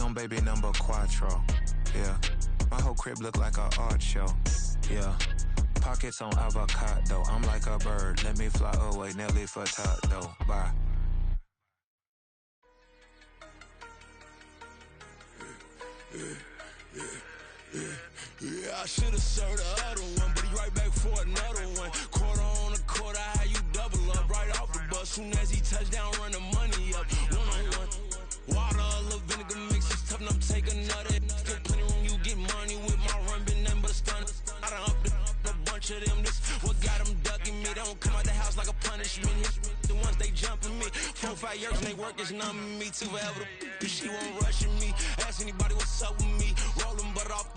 on baby number quattro. Yeah, my whole crib look like an art show. Yeah, pockets on avocado. I'm like a bird. Let me fly away, Nelly Furtado. Bye. Yeah, I should've served the other one, but he right back for another one. Quarter on a quarter, how you double up right off the bus. Soon as he touch down, run the money up. One-on-one. Water, a little vinegar mix, it's tough enough to take another. Still plenty room, you get money with my run, been nothing but a stun. I done upped a bunch of them. This what got them ducking me. They don't come out the house like a punishment. The ones they jumping me. 4-5 years and they work is numbing me. Too forever. She won't rushing me. Ask anybody what's up with me. Rolling butt off.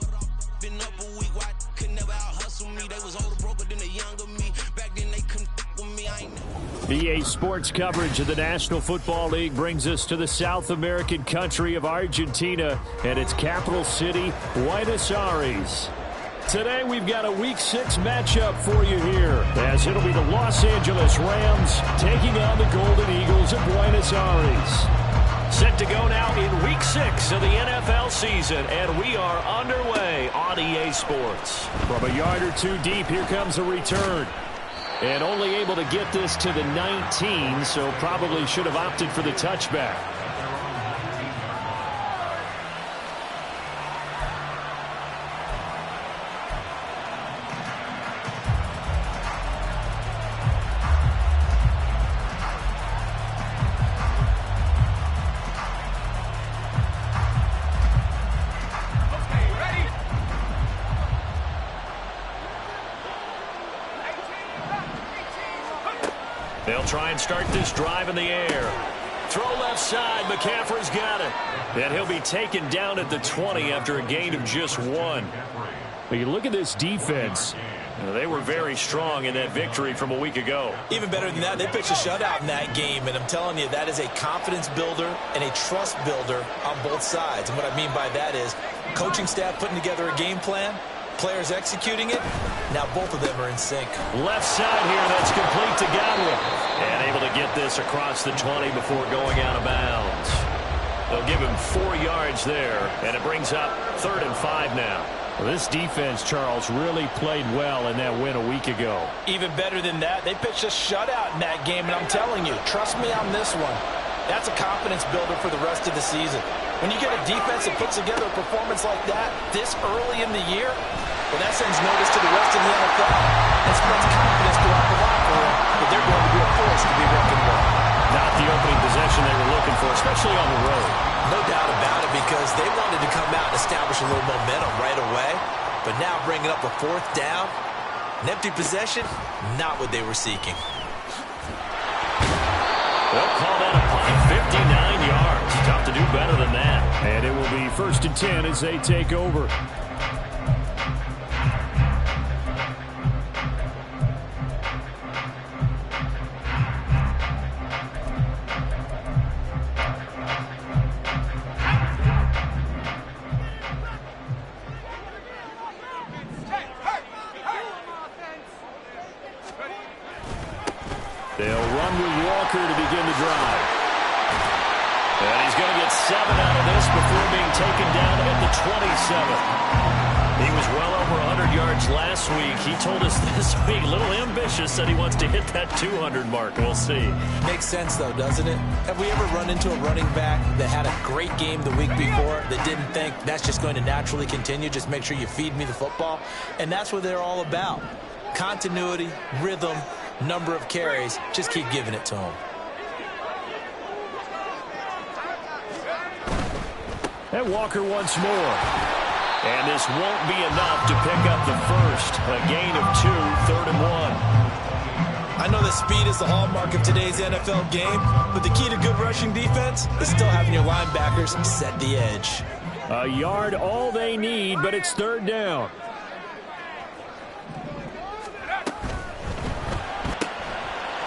Been up a week, why could never out hustle me? They was older, broker than the younger me. Back then they couldn't with me. I ain't BA Sports coverage of the National Football League brings us to the South American country of Argentina and its capital city, Buenos Aires. Today we've got a Week 6 matchup for you here, as it'll be the Los Angeles Rams taking on the Golden Eagles of Buenos Aires. Set to go now in Week 6 of the NFL season, and we are underway on EA Sports. From a yard or two deep, here comes a return. And only able to get this to the 19, so probably should have opted for the touchback. They'll try and start this drive in the air. Throw left side. McCaffrey's got it. And he'll be taken down at the 20 after a gain of just 1. But you look at this defense. They were very strong in that victory from a week ago. Even better than that, they pitched a shutout in that game. And I'm telling you, that is a confidence builder and a trust builder on both sides. And what I mean by that is coaching staff putting together a game plan, players executing it. Now both of them are in sync. Left side here, that's complete to Godwin. And able to get this across the 20 before going out of bounds. They'll give him 4 yards there, and it brings up 3rd and 5 now. Well, this defense, Charles, really played well in that win a week ago. Even better than that, they pitched a shutout in that game, and I'm telling you, trust me on this one. That's a confidence builder for the rest of the season. When you get a defense that puts together a performance like that this early in the year, well, that sends notice to the rest of the NFL and spreads confidence throughout the locker room that they're going to be a force to be reckoned with. Not the opening possession they were looking for, especially on the road. No doubt about it, because they wanted to come out and establish a little momentum right away. But now bringing up a 4th down, an empty possession, not what they were seeking. They'll call that a punt, 59 yards. Tough to do better than that. And it will be 1st and 10 as they take over. They'll run with Walker to begin the drive. And he's going to get 7 out of this before being taken down at the 27. He was well over 100 yards last week. He told us this week, a little ambitious, said he wants to hit that 200 mark. We'll see. Makes sense, though, doesn't it? Have we ever run into a running back that had a great game the week before that didn't think that's just going to naturally continue? Just make sure you feed me the football. And that's what they're all about. Continuity, rhythm, number of carries. Just keep giving it to them. And Walker once more. And this won't be enough to pick up the first. A gain of 2, 3rd and 1. I know that speed is the hallmark of today's NFL game, but the key to good rushing defense is still having your linebackers set the edge. A yard all they need, but it's 3rd down.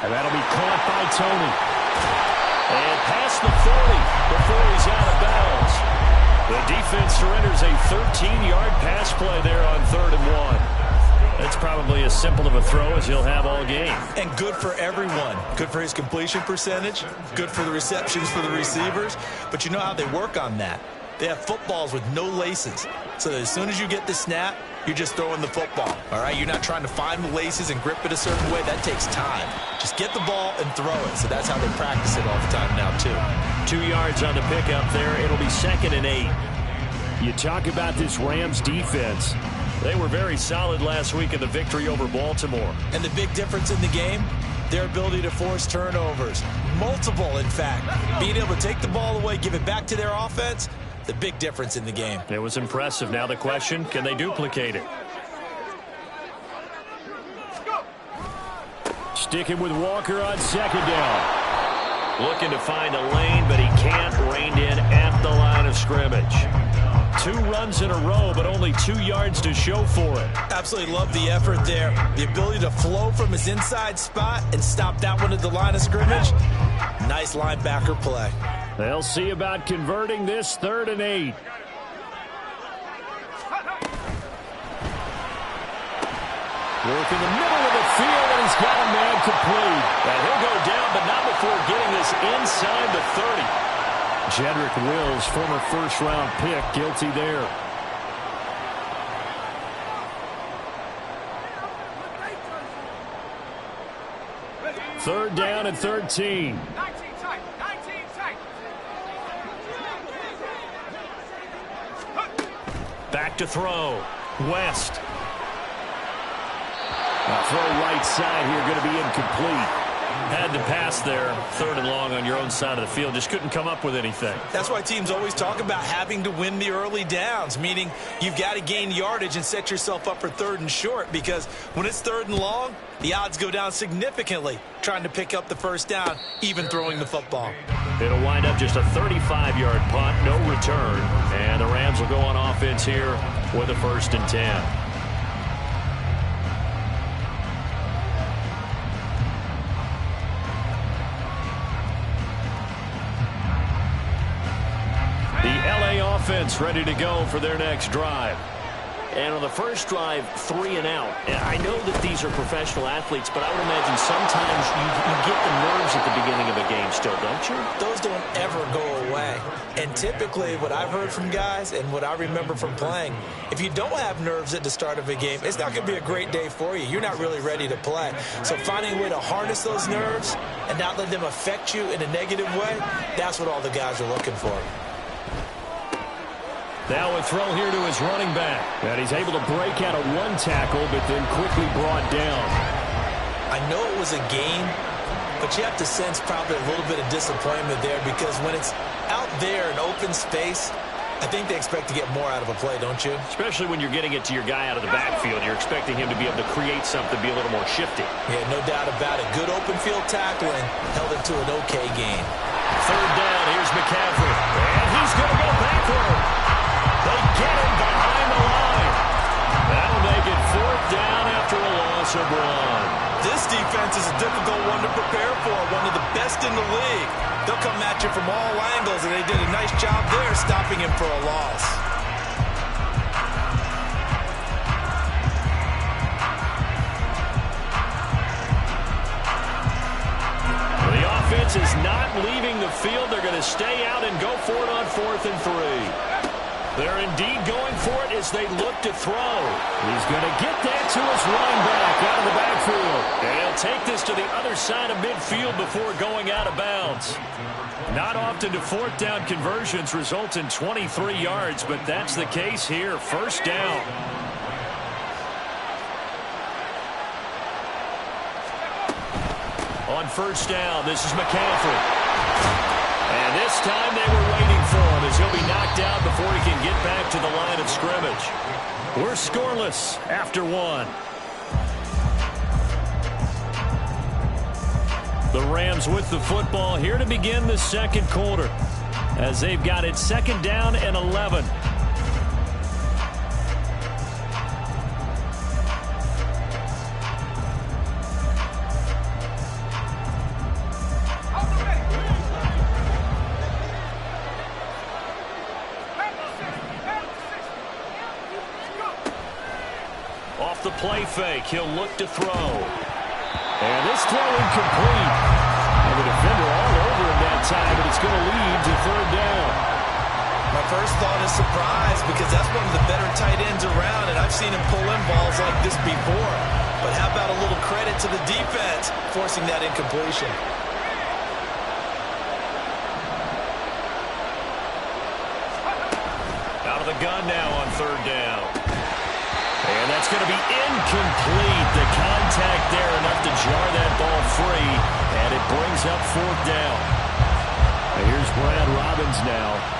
And that'll be caught by Tony. And past the 40 before he's out of bounds. The defense surrenders a 13-yard pass play there on 3rd and 1. That's probably as simple of a throw as he'll have all game. And good for everyone. Good for his completion percentage. Good for the receptions for the receivers. But you know how they work on that. They have footballs with no laces. So that as soon as you get the snap, you're just throwing the football. All right, you're not trying to find the laces and grip it a certain way. That takes time. Just get the ball and throw it. So that's how they practice it all the time now, too. 2 yards on the pickup there. It'll be 2nd and 8. You talk about this Rams defense. They were very solid last week in the victory over Baltimore. And the big difference in the game, their ability to force turnovers. Multiple, in fact. Being able to take the ball away, give it back to their offense, the big difference in the game. It was impressive. Now the question, can they duplicate it? Sticking with Walker on 2nd down. Looking to find a lane, but he can't. Reined in at the line of scrimmage. 2 runs in a row, but only 2 yards to show for it. Absolutely love the effort there. The ability to flow from his inside spot and stop that one at the line of scrimmage. Nice linebacker play. They'll see about converting this 3rd and 8. Work in the middle of the field, and he's got a man complete. And he'll go down, but not before getting this inside the 30. Jedrick Wills, former first-round pick, guilty there. Third down and 13. Back to throw. West. Throw right side here, going to be incomplete. Had to pass there, 3rd and long on your own side of the field. Just couldn't come up with anything. That's why teams always talk about having to win the early downs, meaning you've got to gain yardage and set yourself up for 3rd and short, because when it's 3rd and long, the odds go down significantly trying to pick up the first down, even throwing the football. It'll wind up just a 35-yard punt, no return, and the Rams will go on offense here with a 1st and 10. Offense ready to go for their next drive. And on the first drive, 3 and out. And I know that these are professional athletes, but I would imagine sometimes you get the nerves at the beginning of a game still, don't you? Those don't ever go away. And typically what I've heard from guys and what I remember from playing, if you don't have nerves at the start of a game, it's not going to be a great day for you. You're not really ready to play. So finding a way to harness those nerves and not let them affect you in a negative way, that's what all the guys are looking for. Now a throw here to his running back. And he's able to break out of 1 tackle, but then quickly brought down. I know it was a gain, but you have to sense probably a little bit of disappointment there, because when it's out there in open space, I think they expect to get more out of a play, don't you? Especially when you're getting it to your guy out of the backfield. You're expecting him to be able to create something, be a little more shifty. Yeah, no doubt about it. Good open field tackling, held it to an okay gain. 3rd down, here's McCaffrey. And he's going to go backward. They get him behind the line. That'll make it 4th down after a loss of 1. This defense is a difficult one to prepare for, one of the best in the league. They'll come at you from all angles, and they did a nice job there stopping him for a loss. The offense is not leaving the field. They're going to stay out and go for it on 4th and 3. They're indeed going for it as they look to throw. He's going to get that to his running back out of the backfield. And he'll take this to the other side of midfield before going out of bounds. Not often do 4th down conversions result in 23 yards, but that's the case here. 1st down. On 1st down, this is McCaffrey. And this time they were waiting for him as he'll be knocked out before he can get back to the line of scrimmage. We're scoreless after 1. The Rams with the football here to begin the 2nd quarter as they've got it 2nd down and 11. Off the play fake, he'll look to throw. And this throw incomplete. And the defender all over him that time, but it's going to lead to 3rd down. My first thought is surprise because that's one of the better tight ends around, and I've seen him pull in balls like this before. But how about a little credit to the defense forcing that incompletion? Out of the gun now on third down. And that's going to be incomplete. The contact there enough to jar that ball free, and it brings up fourth down. And here's Brad Robbins now.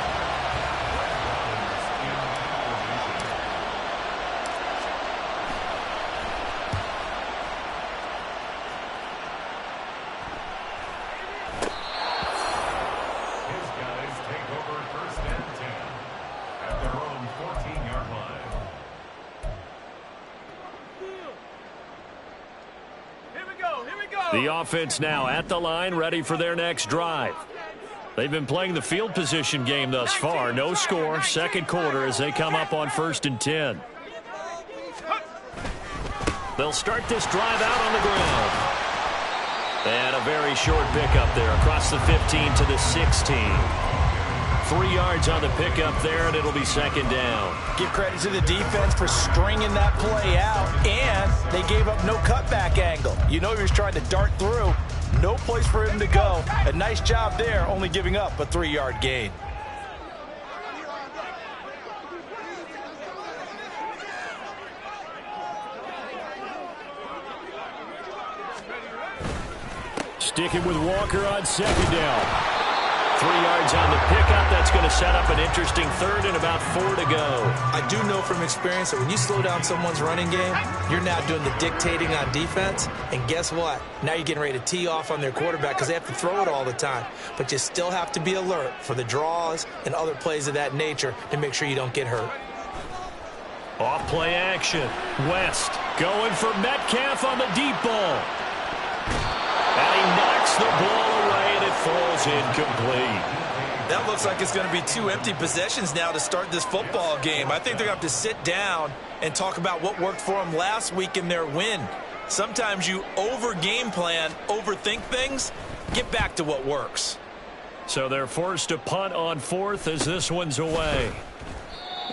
The offense now at the line, ready for their next drive. They've been playing the field position game thus far. No score, second quarter as they come up on 1st and 10. They'll start this drive out on the ground. And a very short pickup there across the 15 to the 16. 3 yards on the pickup there, and it'll be second down. Give credit to the defense for stringing that play out, and they gave up no cutback angle. You know he was trying to dart through. No place for him to go. A nice job there, only giving up a 3-yard gain. Sticking with Walker on second down. 3 yards on the pickup. That's going to set up an interesting third and about 4 to go. I do know from experience that when you slow down someone's running game, you're now doing the dictating on defense. And guess what? Now you're getting ready to tee off on their quarterback because they have to throw it all the time. But you still have to be alert for the draws and other plays of that nature to make sure you don't get hurt. Off play action. West going for Metcalf on the deep ball. And he knocks the ball away, and it falls incomplete. That looks like it's going to be 2 empty possessions now to start this football game. I think they're going to have to sit down and talk about what worked for them last week in their win. Sometimes you over-game plan, overthink things. Get back to what works. So they're forced to punt on 4th as this one's away.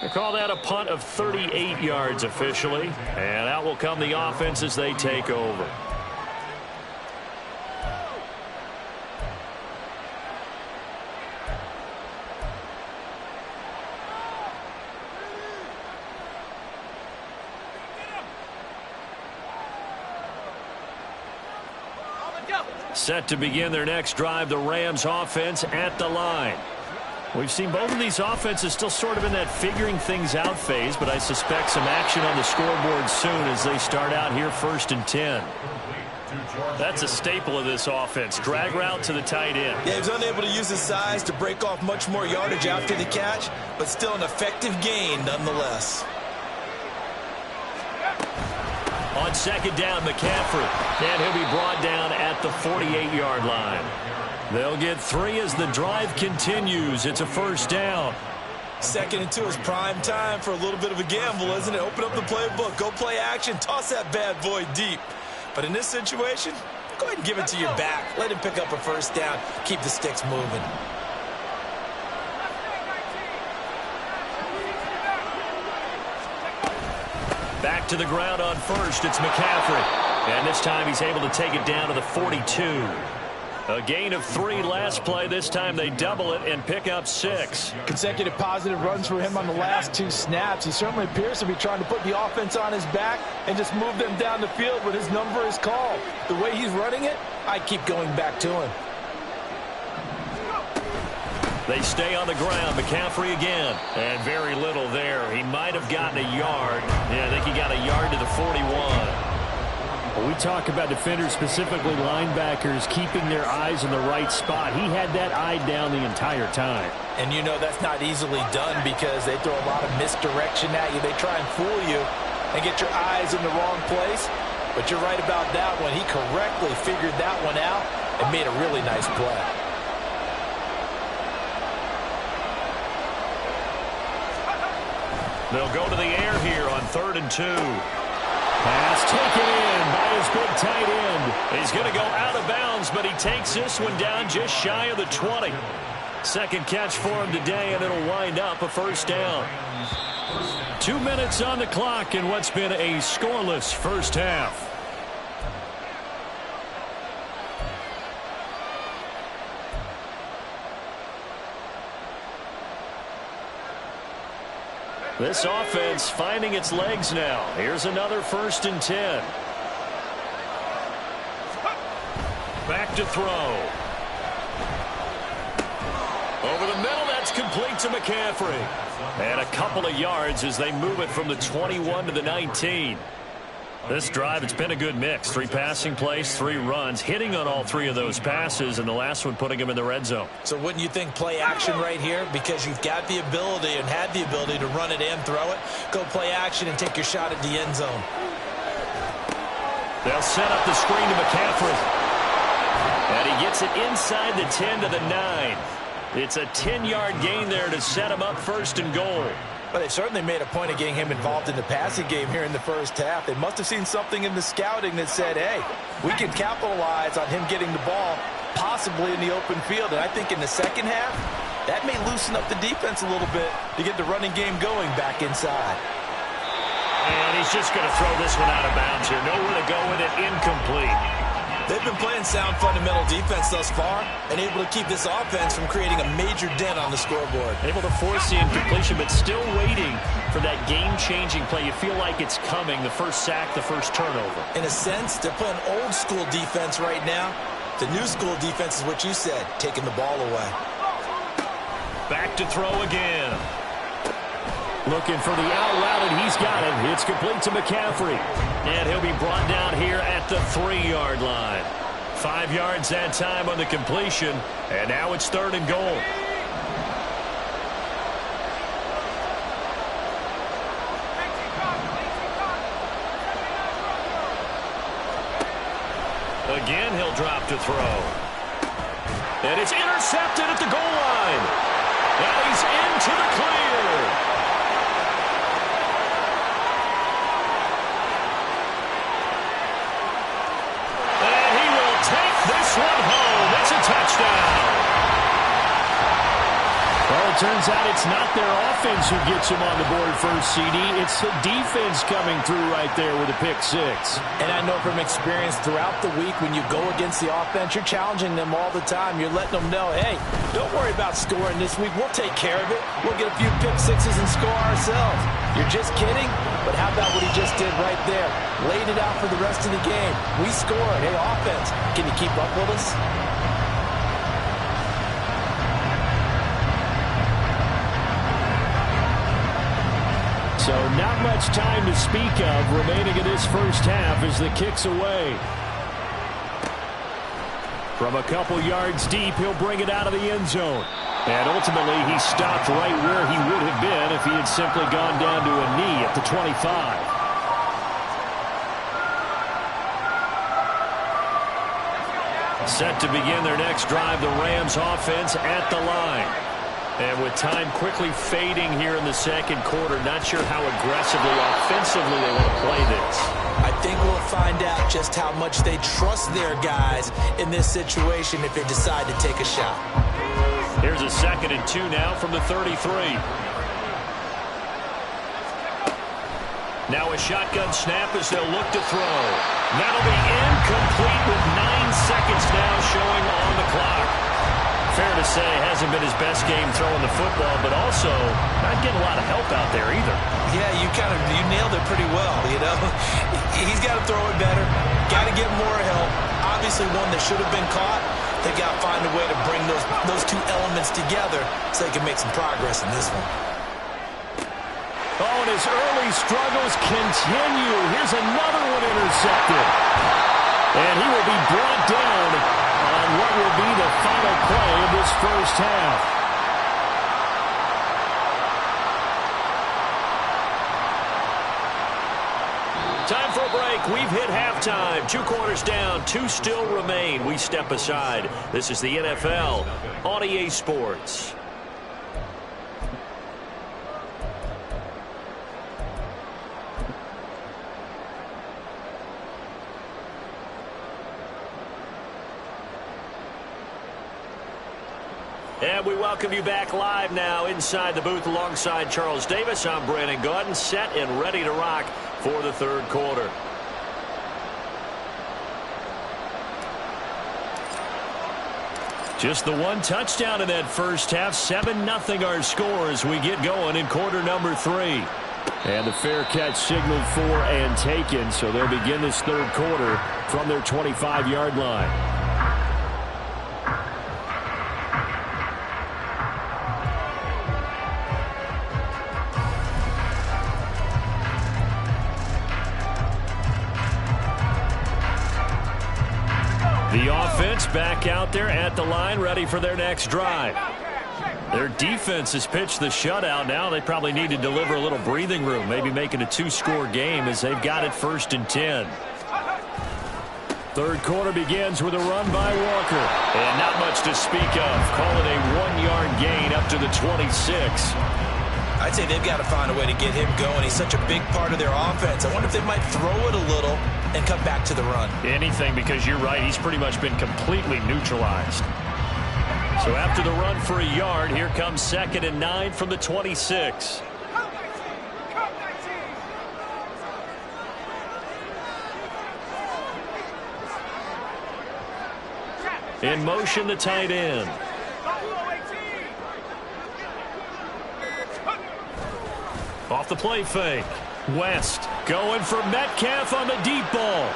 They call that a punt of 38 yards officially. And out will come the offense as they take over. Set to begin their next drive, the Rams offense at the line. We've seen both of these offenses still sort of in that figuring things out phase, but I suspect some action on the scoreboard soon as they start out here 1st and 10. That's a staple of this offense. Drag route to the tight end. Yeah, he was unable to use his size to break off much more yardage after the catch, but still an effective gain nonetheless. On second down, McCaffrey. And he'll be brought down at the 48-yard line. They'll get 3 as the drive continues. It's a first down. 2nd and 2 is prime time for a little bit of a gamble, isn't it? Open up the playbook. Go play action. Toss that bad boy deep. But in this situation, go ahead and give it to your back. Let him pick up a first down. Keep the sticks moving. Back to the ground on first. It's McCaffrey. And this time he's able to take it down to the 42. A gain of 3 last play. This time they double it and pick up 6. Consecutive positive runs for him on the last 2 snaps. He certainly appears to be trying to put the offense on his back and just move them down the field when his number is called. The way he's running it, I keep going back to him. They stay on the ground. McCaffrey again. And very little there. He might have gotten a yard. Yeah, I think he got a yard to the 41. Well, we talk about defenders, specifically linebackers, keeping their eyes in the right spot. He had that eye down the entire time. And you know that's not easily done because they throw a lot of misdirection at you. They try and fool you and get your eyes in the wrong place. But you're right about that one. He correctly figured that one out and made a really nice play. They'll go to the air here on 3rd and 2. Pass taken in by his big tight end. He's going to go out of bounds, but he takes this one down just shy of the 20. Second catch for him today, and it'll wind up a first down. 2 minutes on the clock in what's been a scoreless first half. This offense finding its legs now. Here's another 1st and 10. Back to throw. Over the middle, that's complete to McCaffrey. And a couple of yards as they move it from the 21 to the 19. This drive, it's been a good mix. 3 passing plays, 3 runs, hitting on all 3 of those passes, and the last one putting him in the red zone. So wouldn't you think play action right here? Because you've got the ability and had the ability to run it and throw it. Go play action and take your shot at the end zone. They'll set up the screen to McCaffrey. And he gets it inside the 10 to the 9. It's a 10-yard gain there to set him up 1st and goal. But they certainly made a point of getting him involved in the passing game here in the first half. They must have seen something in the scouting that said, hey, we can capitalize on him getting the ball possibly in the open field. And I think in the second half, that may loosen up the defense a little bit to get the running game going back inside. And he's just going to throw this one out of bounds here. Nowhere to go with it. Incomplete. They've been playing sound fundamental defense thus far and able to keep this offense from creating a major dent on the scoreboard. Able to force the incompletion, but still waiting for that game-changing play. You feel like it's coming, the first sack, the first turnover. In a sense, they're playing old-school defense right now. The new-school defense is what you said, taking the ball away. Back to throw again. Looking for the out route, and he's got it. It's complete to McCaffrey. And he'll be brought down here at the 3-yard line. 5 yards that time on the completion, and now it's 3rd and goal. Again, he'll drop to throw. And it's intercepted at the goal line. And he's into the clear. This one home. It's a touchdown. Well, it turns out it's not their offense who gets them on the board first, CD. It's the defense coming through right there with a pick 6. And I know from experience throughout the week when you go against the offense, you're challenging them all the time. You're letting them know, hey, don't worry about scoring this week. We'll take care of it. We'll get a few pick 6s and score ourselves. You're just kidding? But how about what he just did right there? Laid it out for the rest of the game. We scored. Hey, offense, can you keep up with us? So not much time to speak of remaining in this first half as the kick's away. From a couple yards deep, he'll bring it out of the end zone. And ultimately, he stopped right where he would have been if he had simply gone down to a knee at the 25. Set to begin their next drive, the Rams offense at the line. And with time quickly fading here in the second quarter, not sure how aggressively, offensively they want to play this. I think we'll find out just how much they trust their guys in this situation if they decide to take a shot. Here's a 2nd and 2 now from the 33. Now a shotgun snap as they'll look to throw. That'll be incomplete with 9 seconds now showing on the clock. Fair to say, hasn't been his best game throwing the football, but also not getting a lot of help out there either. Yeah, you nailed it pretty well, you know. He's got to throw it better, got to get more help. Obviously one that should have been caught. They got to find a way to bring those two elements together so they can make some progress in this one. Oh, and his early struggles continue. Here's another one intercepted. And he will be brought down on what will be the final play of this first half. Time for a break. We've hit halftime. 2 quarters down, 2 still remain. We step aside. This is the NFL on EA Sports. And we welcome you back live now inside the booth alongside Charles Davis. I'm Brandon Gaudin, set and ready to rock for the third quarter. Just the one touchdown in that first half. 7-0 our score as we get going in quarter number 3. And the fair catch signaled for and taken, so they'll begin this third quarter from their 25-yard line. The offense back out there at the line, ready for their next drive. Their defense has pitched the shutout. Now they probably need to deliver a little breathing room, maybe make it a 2-score game as they've got it 1st and 10. Third quarter begins with a run by Walker. And not much to speak of. Call it a 1-yard gain up to the 26. I'd say they've got to find a way to get him going. He's such a big part of their offense. I wonder if they might throw it a little and come back to the run. Anything, because you're right. He's pretty much been completely neutralized. So after the run for a yard, here comes 2nd and 9 from the 26. In motion, the tight end. Off the play fake. West going for Metcalf on the deep ball.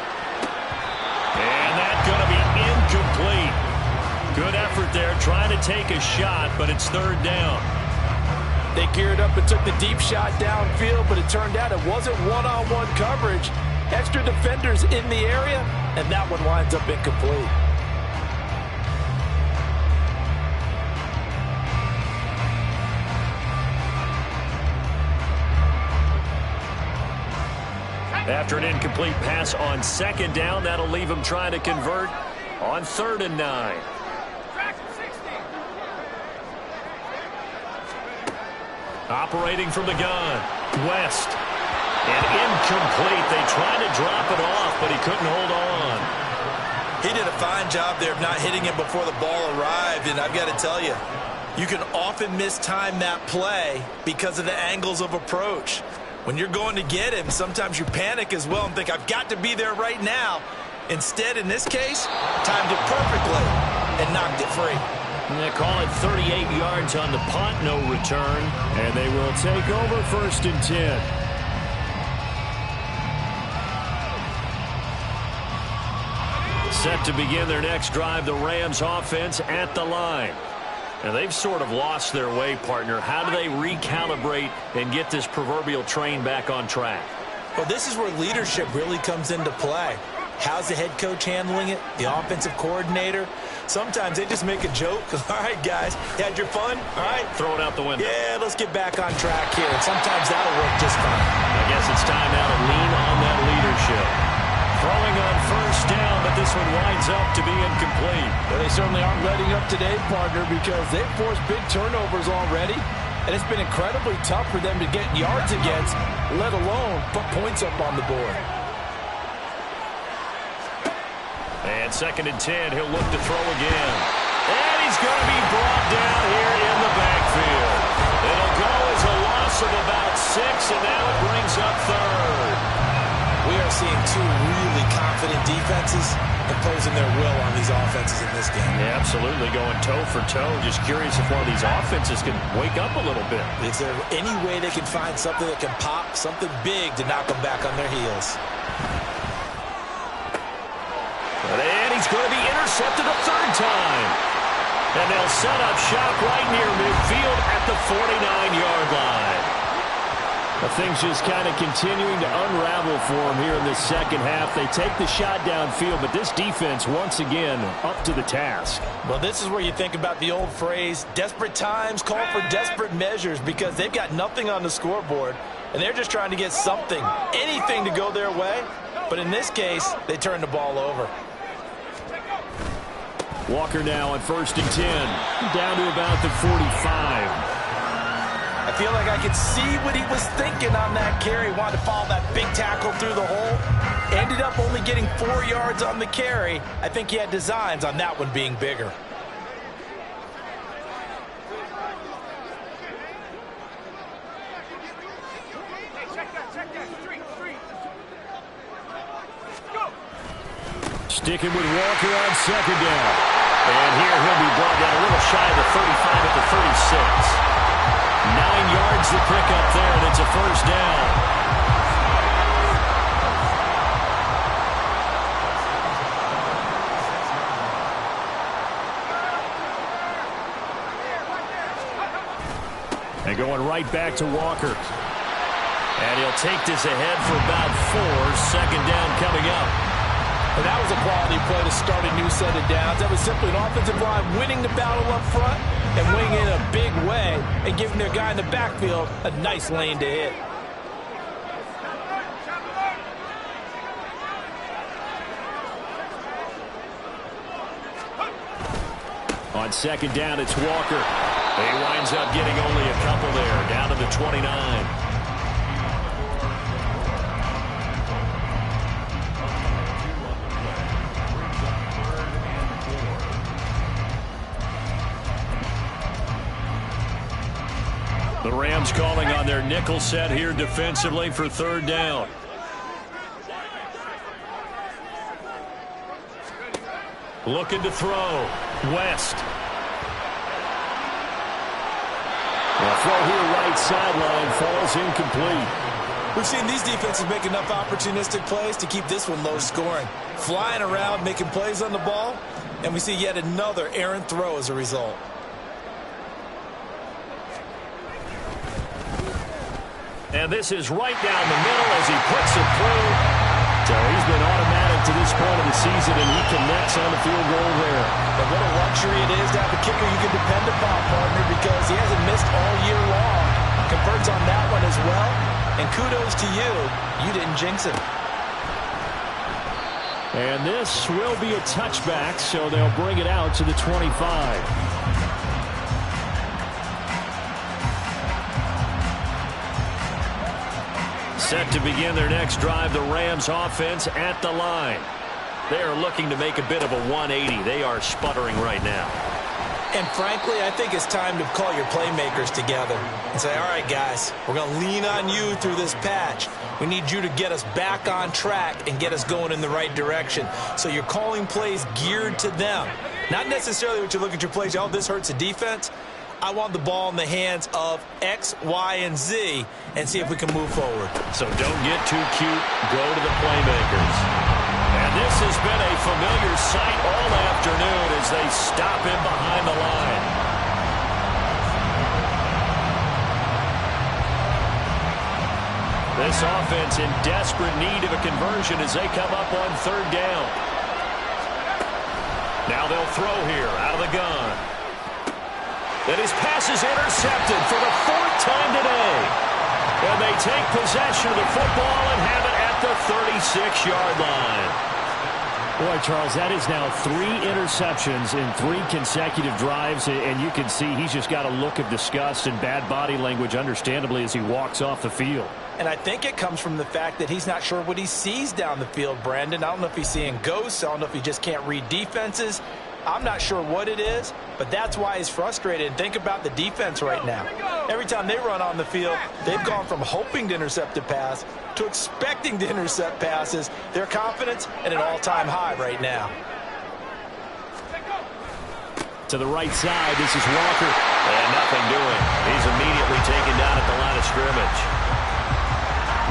And that's going to be incomplete. Good effort there trying to take a shot, but it's 3rd down. They geared up and took the deep shot downfield, but it turned out it wasn't one-on-one coverage. Extra defenders in the area, and that one winds up incomplete. After an incomplete pass on 2nd down, that'll leave him trying to convert on 3rd and 9. Operating from the gun, West. And incomplete. They tried to drop it off, but he couldn't hold on. He did a fine job there of not hitting it before the ball arrived, and I've got to tell you, you can often mistime that play because of the angles of approach. When you're going to get him, sometimes you panic as well and think, I've got to be there right now. Instead, in this case, timed it perfectly and knocked it free. And they call it 38 yards on the punt, no return. And they will take over 1st and 10. Set to begin their next drive, the Rams offense at the line. And they've sort of lost their way, partner. How do they recalibrate and get this proverbial train back on track? Well, this is where leadership really comes into play. How's the head coach handling it? The offensive coordinator? Sometimes they just make a joke. All right, guys, you had your fun? All right. Throw it out the window. Yeah, let's get back on track here. And sometimes that'll work just fine. I guess it's time now to lean on that leadership. Throwing on 1st down, but this one winds up to be incomplete. Well, they certainly aren't letting up today, partner, because they've forced big turnovers already, and it's been incredibly tough for them to get yards against, let alone put points up on the board. And 2nd and 10, he'll look to throw again. And he's going to be brought down here in the backfield. It'll go as a loss of about 6, and now it brings up 3rd. We are seeing 2 really confident defenses imposing their will on these offenses in this game. Yeah, absolutely, going toe for toe. Just curious if one of these offenses can wake up a little bit. Is there any way they can find something that can pop, something big to knock them back on their heels? And he's going to be intercepted a 3rd time. And they'll set up shop right near midfield at the 49-yard line. Things just kind of continuing to unravel for them here in the 2nd half. They take the shot downfield, but this defense, once again, up to the task. Well, this is where you think about the old phrase, desperate times call for desperate measures, because they've got nothing on the scoreboard, and they're just trying to get something, anything to go their way. But in this case, they turn the ball over. Walker now on 1st and 10, down to about the 45. I feel like I could see what he was thinking on that carry. Wanted to follow that big tackle through the hole. Ended up only getting 4 yards on the carry. I think he had designs on that one being bigger. Sticking with Walker on second down. And here he'll be brought down a little shy of the 35 at the 36. 9 yards to pick up there, and it's a first down. And going right back to Walker. And he'll take this ahead for about 4. Second down coming up. And that was a quality play to start a new set of downs. That was simply an offensive line winning the battle up front and winning in a big way and giving their guy in the backfield a nice lane to hit. On second down, it's Walker. He winds up getting only a couple there, down to the 29. The Rams calling on their nickel set here defensively for third down. Looking to throw. West. The throw here right sideline falls incomplete. We've seen these defenses make enough opportunistic plays to keep this one low scoring. Flying around, making plays on the ball, and we see yet another errant throw as a result. And this is right down the middle as he puts it through. So he's been automatic to this point of the season, and he connects on the field goal there. But what a luxury it is to have a kicker you can depend upon, partner, because he hasn't missed all year long. Converts on that one as well. And kudos to you. You didn't jinx it. And this will be a touchback, so they'll bring it out to the 25. Set to begin their next drive, the Rams offense at the line. They are looking to make a bit of a 180. They are sputtering right now. And frankly, I think it's time to call your playmakers together and say, all right, guys, we're going to lean on you through this patch. We need you to get us back on track and get us going in the right direction. So you're calling plays geared to them. Not necessarily what you look at your plays, oh, this hurts the defense. I want the ball in the hands of X, Y, and Z and see if we can move forward. So don't get too cute. Go to the playmakers. And this has been a familiar sight all afternoon as they stop him behind the line. This offense in desperate need of a conversion as they come up on third down. Now they'll throw here out of the gun. And his pass is intercepted for the 4th time today. And they take possession of the football and have it at the 36-yard line. Boy, Charles, that is now 3 interceptions in 3 consecutive drives, and you can see he's just got a look of disgust and bad body language, understandably, as he walks off the field. And I think it comes from the fact that he's not sure what he sees down the field, Brandon. I don't know if he's seeing ghosts. I don't know if he just can't read defenses. I'm not sure what it is, but that's why he's frustrated. And think about the defense right now. Every time they run on the field, they've gone from hoping to intercept a pass to expecting to intercept passes. Their confidence at an all-time high right now. To the right side, this is Walker. And nothing doing. He's immediately taken down at the line of scrimmage.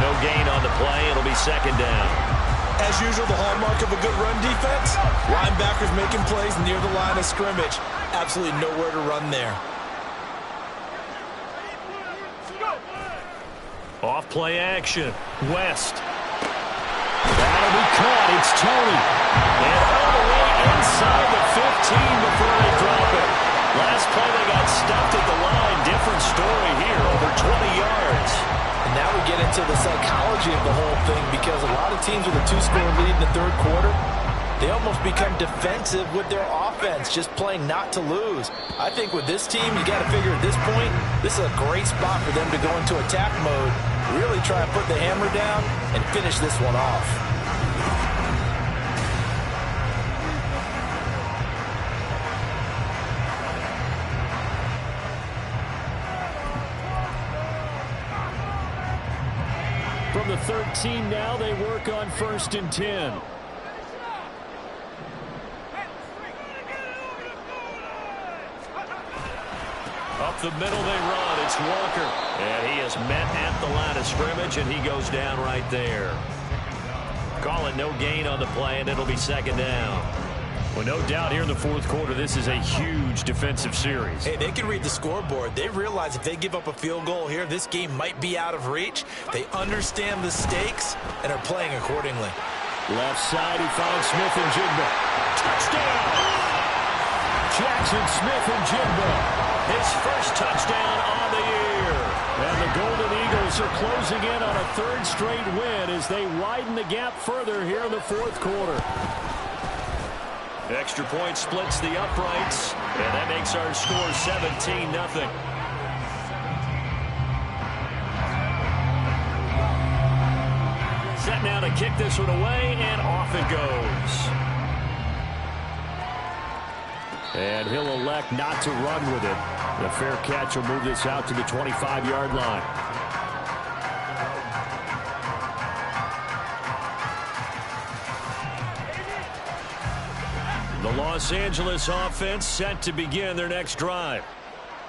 No gain on the play. It'll be second down. As usual, the hallmark of a good run defense, linebackers making plays near the line of scrimmage. Absolutely nowhere to run there. Off play action. West. That'll be caught. It's Tony. And all the way inside the 15 before they drop it. Last play they got stuffed at the line. Different story here. Over 20 yards. And now we get into the psychology of the whole thing, because a lot of teams with a 2-score lead in the third quarter, they almost become defensive with their offense, just playing not to lose. I think with this team, you got to figure at this point, this is a great spot for them to go into attack mode, really try to put the hammer down and finish this one off. From the 13 now, they work on 1st and 10. Up the middle they run. It's Walker. And he is met at the line of scrimmage, and he goes down right there. Call it no gain on the play, and it'll be 2nd down. Well, no doubt here in the 4th quarter, this is a huge defensive series. Hey, they can read the scoreboard. They realize if they give up a field goal here, this game might be out of reach. They understand the stakes and are playing accordingly. Left side, he finds Smith-Njigba. Touchdown! Jackson Smith-Njigba. His first touchdown on the year. And the Golden Eagles are closing in on a 3rd straight win as they widen the gap further here in the 4th quarter. Extra point splits the uprights, and that makes our score 17-0. Set now to kick this one away, and off it goes. And he'll elect not to run with it. The fair catch will move this out to the 25-yard line. The Los Angeles offense set to begin their next drive.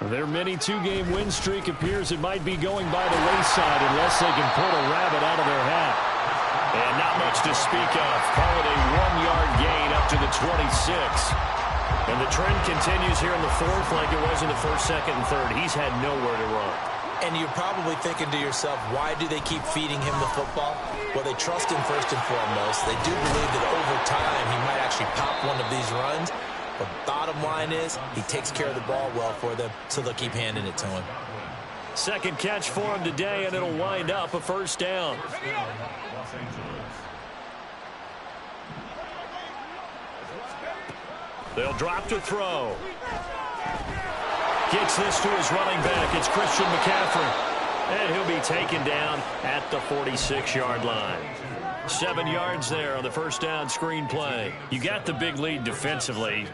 Their mini 2-game win streak appears it might be going by the wayside unless they can pull a rabbit out of their hat. And not much to speak of. Call it a 1-yard gain up to the 26. And the trend continues here in the 4th like it was in the 1st, 2nd, and 3rd. He's had nowhere to run. And you're probably thinking to yourself, why do they keep feeding him the football? Well, they trust him first and foremost. They do believe that over time he might actually pop one of these runs. But bottom line is he takes care of the ball well for them, so they'll keep handing it to him. 2nd catch for him today, and it'll wind up a 1st down. They'll drop to throw. Gets this to his running back. It's Christian McCaffrey. And he'll be taken down at the 46-yard line. 7 yards there on the 1st down screen play. You got the big lead defensively.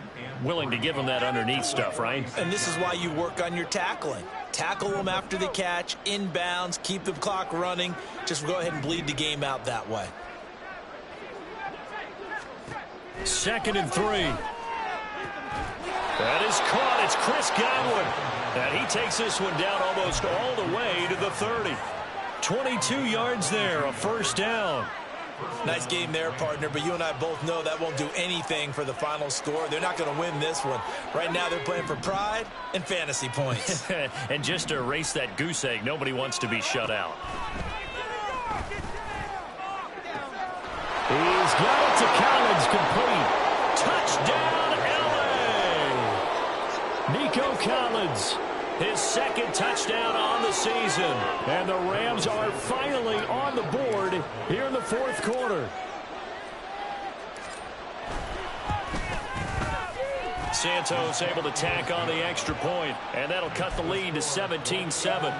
Willing to give him that underneath stuff, right? And this is why you work on your tackling. Tackle them after the catch, inbounds, keep the clock running. Just go ahead and bleed the game out that way. 2nd and 3. That is caught. It's Chris Godwin. And he takes this one down almost all the way to the 30. 22 yards there, a 1st down. Nice game there, partner, but you and I both know that won't do anything for the final score. They're not going to win this one. Right now they're playing for pride and fantasy points. And just to erase that goose egg, nobody wants to be shut out. He's got it to Collins, complete. Touchdown, L.A. Nico Collins, his 2nd touchdown on the season. And the Rams are finally on the board here in the 4th quarter. Santos able to tack on the extra point, and that'll cut the lead to 17-7.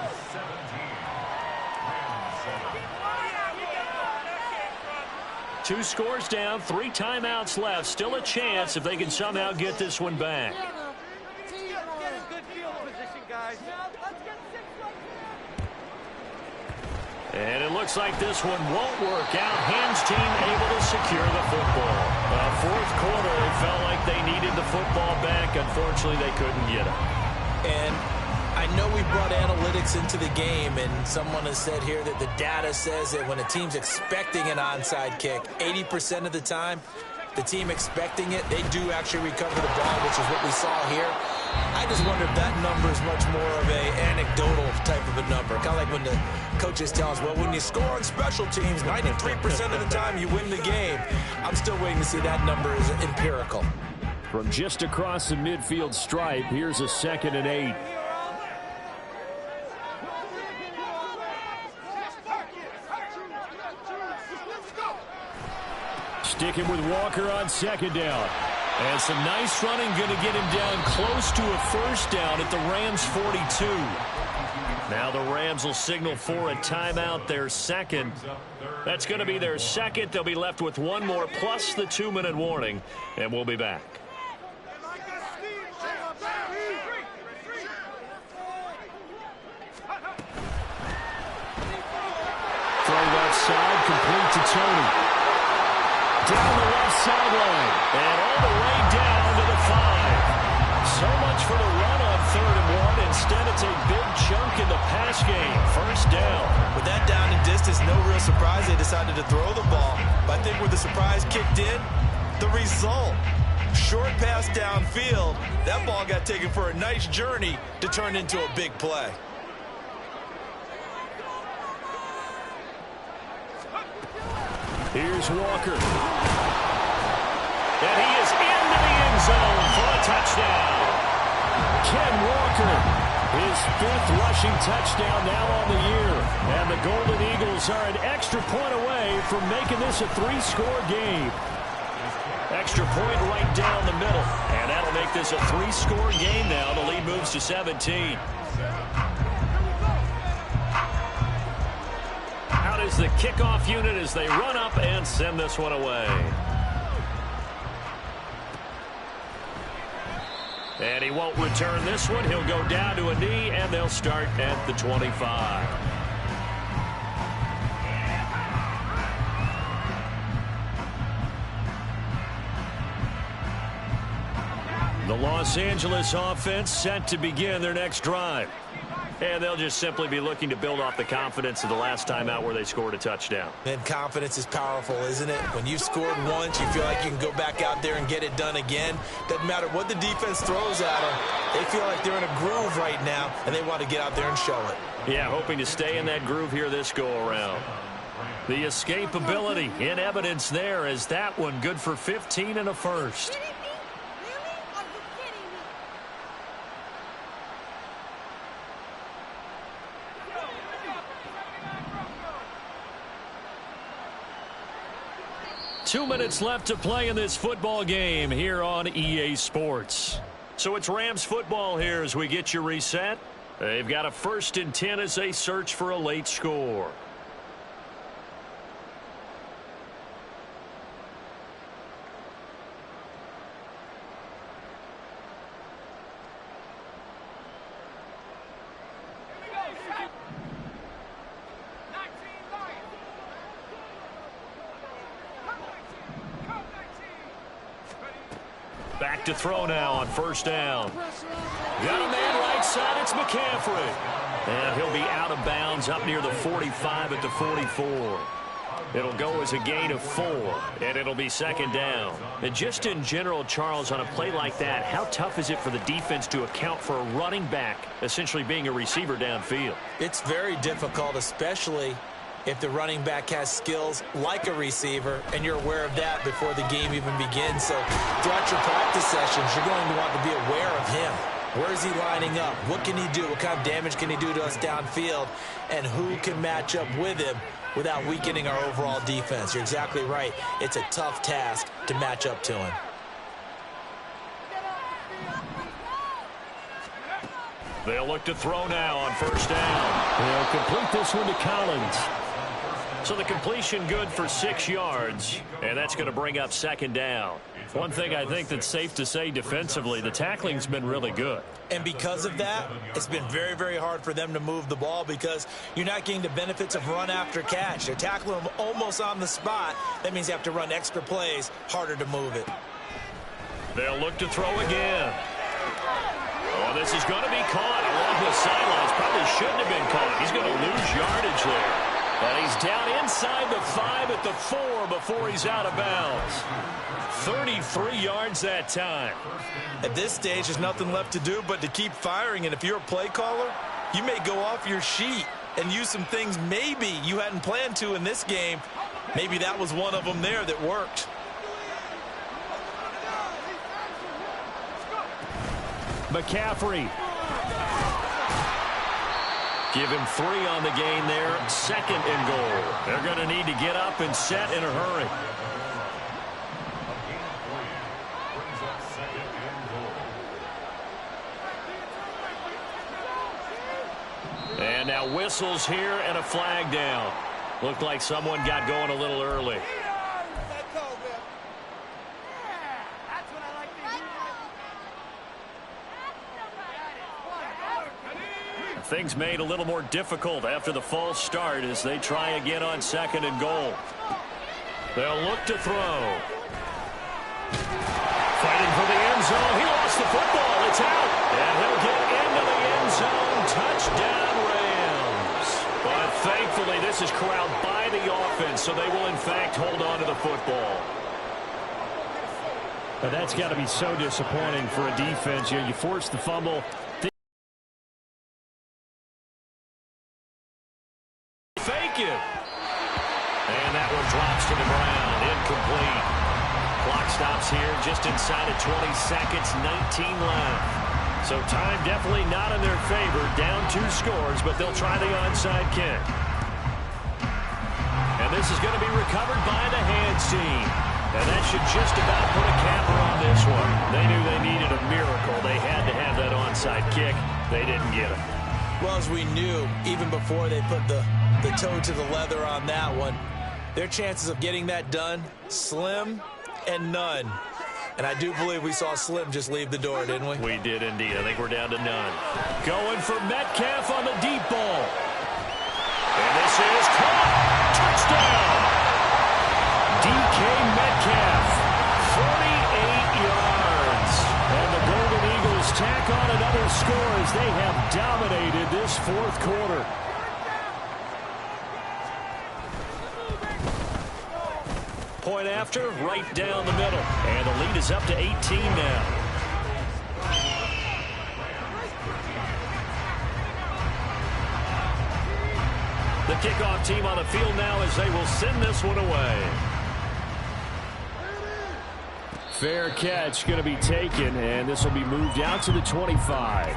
Two scores down, 3 timeouts left. Still a chance if they can somehow get this one back. And it looks like this one won't work out. Ham's team able to secure the football. 4th quarter, it felt like they needed the football back. Unfortunately, they couldn't get it. And I know we brought analytics into the game, and someone has said here that the data says that when a team's expecting an onside kick, 80% of the time, the team expecting it, they do actually recover the ball, which is what we saw here. I just wonder if that number is much more of a anecdotal type of a number. Kind of like when the coaches tell us, well, when you score on special teams, 93% of the time you win the game. I'm still waiting to see that number is empirical. From just across the midfield stripe, here's a 2nd and 8. Sticking with Walker on 2nd down. And some nice running going to get him down close to a 1st down at the Rams 42. Now the Rams will signal for a timeout, their 2nd. That's going to be their 2nd. They'll be left with 1 more plus the 2-minute warning. And we'll be back. Throw side, complete to Tony. Down the left sideline, and all the way down to the 5. So much for the run on 3rd and 1. Instead, it's a big chunk in the pass game. First down. With that down and distance, no real surprise they decided to throw the ball. But I think where the surprise kicked in, the result. Short pass downfield. That ball got taken for a nice journey to turn into a big play. Here's Walker. And he is into the end zone for a touchdown. Ken Walker, his 5th rushing touchdown now on the year. And the Golden Eagles are an extra point away from making this a 3-score game. Extra point right down the middle. And that'll make this a 3-score game now. The lead moves to 17. Out is the kickoff unit as they run up and send this one away. And he won't return this one. He'll go down to a knee, and they'll start at the 25. The Los Angeles offense set to begin their next drive. And they'll just simply be looking to build off the confidence of the last time out where they scored a touchdown. And confidence is powerful, isn't it? When you've scored once, you feel like you can go back out there and get it done again. Doesn't matter what the defense throws at them. They feel like they're in a groove right now, and they want to get out there and show it. Yeah, hoping to stay in that groove here this go-around. The escapability in evidence there as that one good for 15 and a first. 2 minutes left to play in this football game here on EA Sports. So it's Rams football here as we get you reset. They've got a 1st and 10 as they search for a late score. Back to throw now on 1st down. Got a man right side. It's McCaffrey. And he'll be out of bounds up near the 45 at the 44. It'll go as a gain of 4, and it'll be 2nd down. And just in general, Charles, on a play like that, how tough is it for the defense to account for a running back essentially being a receiver downfield? It's very difficult, especially if the running back has skills like a receiver, and you're aware of that before the game even begins. So throughout your practice sessions, you're going to want to be aware of him. Where is he lining up? What can he do? What kind of damage can he do to us downfield? And who can match up with him without weakening our overall defense? You're exactly right. It's a tough task to match up to him. They'll look to throw now on 1st down. They'll complete this one to Collins. So the completion good for 6 yards, and that's going to bring up 2nd down. One thing I think that's safe to say defensively, the tackling's been really good. And because of that, it's been very, very hard for them to move the ball because you're not getting the benefits of run after catch. They're tackling them almost on the spot. That means you have to run extra plays, harder to move it. They'll look to throw again. Oh, this is going to be caught along the sidelines. Probably shouldn't have been caught. He's going to lose yardage there. And he's down inside the 5 at the 4 before he's out of bounds. 33 yards that time. At this stage, there's nothing left to do but to keep firing. And if you're a play caller, you may go off your sheet and use some things maybe you hadn't planned to in this game. Maybe that was one of them there that worked. McCaffrey. Give him 3 on the gain there. 2nd and goal. They're going to need to get up and set in a hurry. And now whistles here and a flag down. Looked like someone got going a little early. Things made a little more difficult after the false start as they try again on 2nd and goal. They'll look to throw. Fighting for the end zone. He lost the football. It's out. And he'll get into the end zone. Touchdown, Rams. But thankfully, this is corralled by the offense, so they will, in fact, hold on to the football. But that's got to be so disappointing for a defense. You force the fumble. Fake it. And that one drops to the ground. Incomplete. Clock stops here just inside of 20 seconds. 19 left. So time definitely not in their favor. Down 2 scores, but they'll try the onside kick. And this is going to be recovered by the hands team. And that should just about put a capper on this one. They knew they needed a miracle. They had to have that onside kick. They didn't get it. Well, as we knew, even before they put the toe to the leather on that one, their chances of getting that done, slim and none. And I do believe we saw Slim just leave the door, didn't we? We did indeed. I think we're down to none. Going for Metcalf on the deep ball. And this is caught. Touchdown. DK Metcalf, 48 yards. And the Golden Eagles tack on another score as they have dominated this 4th quarter. Point after, right down the middle. And the lead is up to 18 now. The kickoff team on the field now as they will send this one away. Fair catch going to be taken, and this will be moved out to the 25.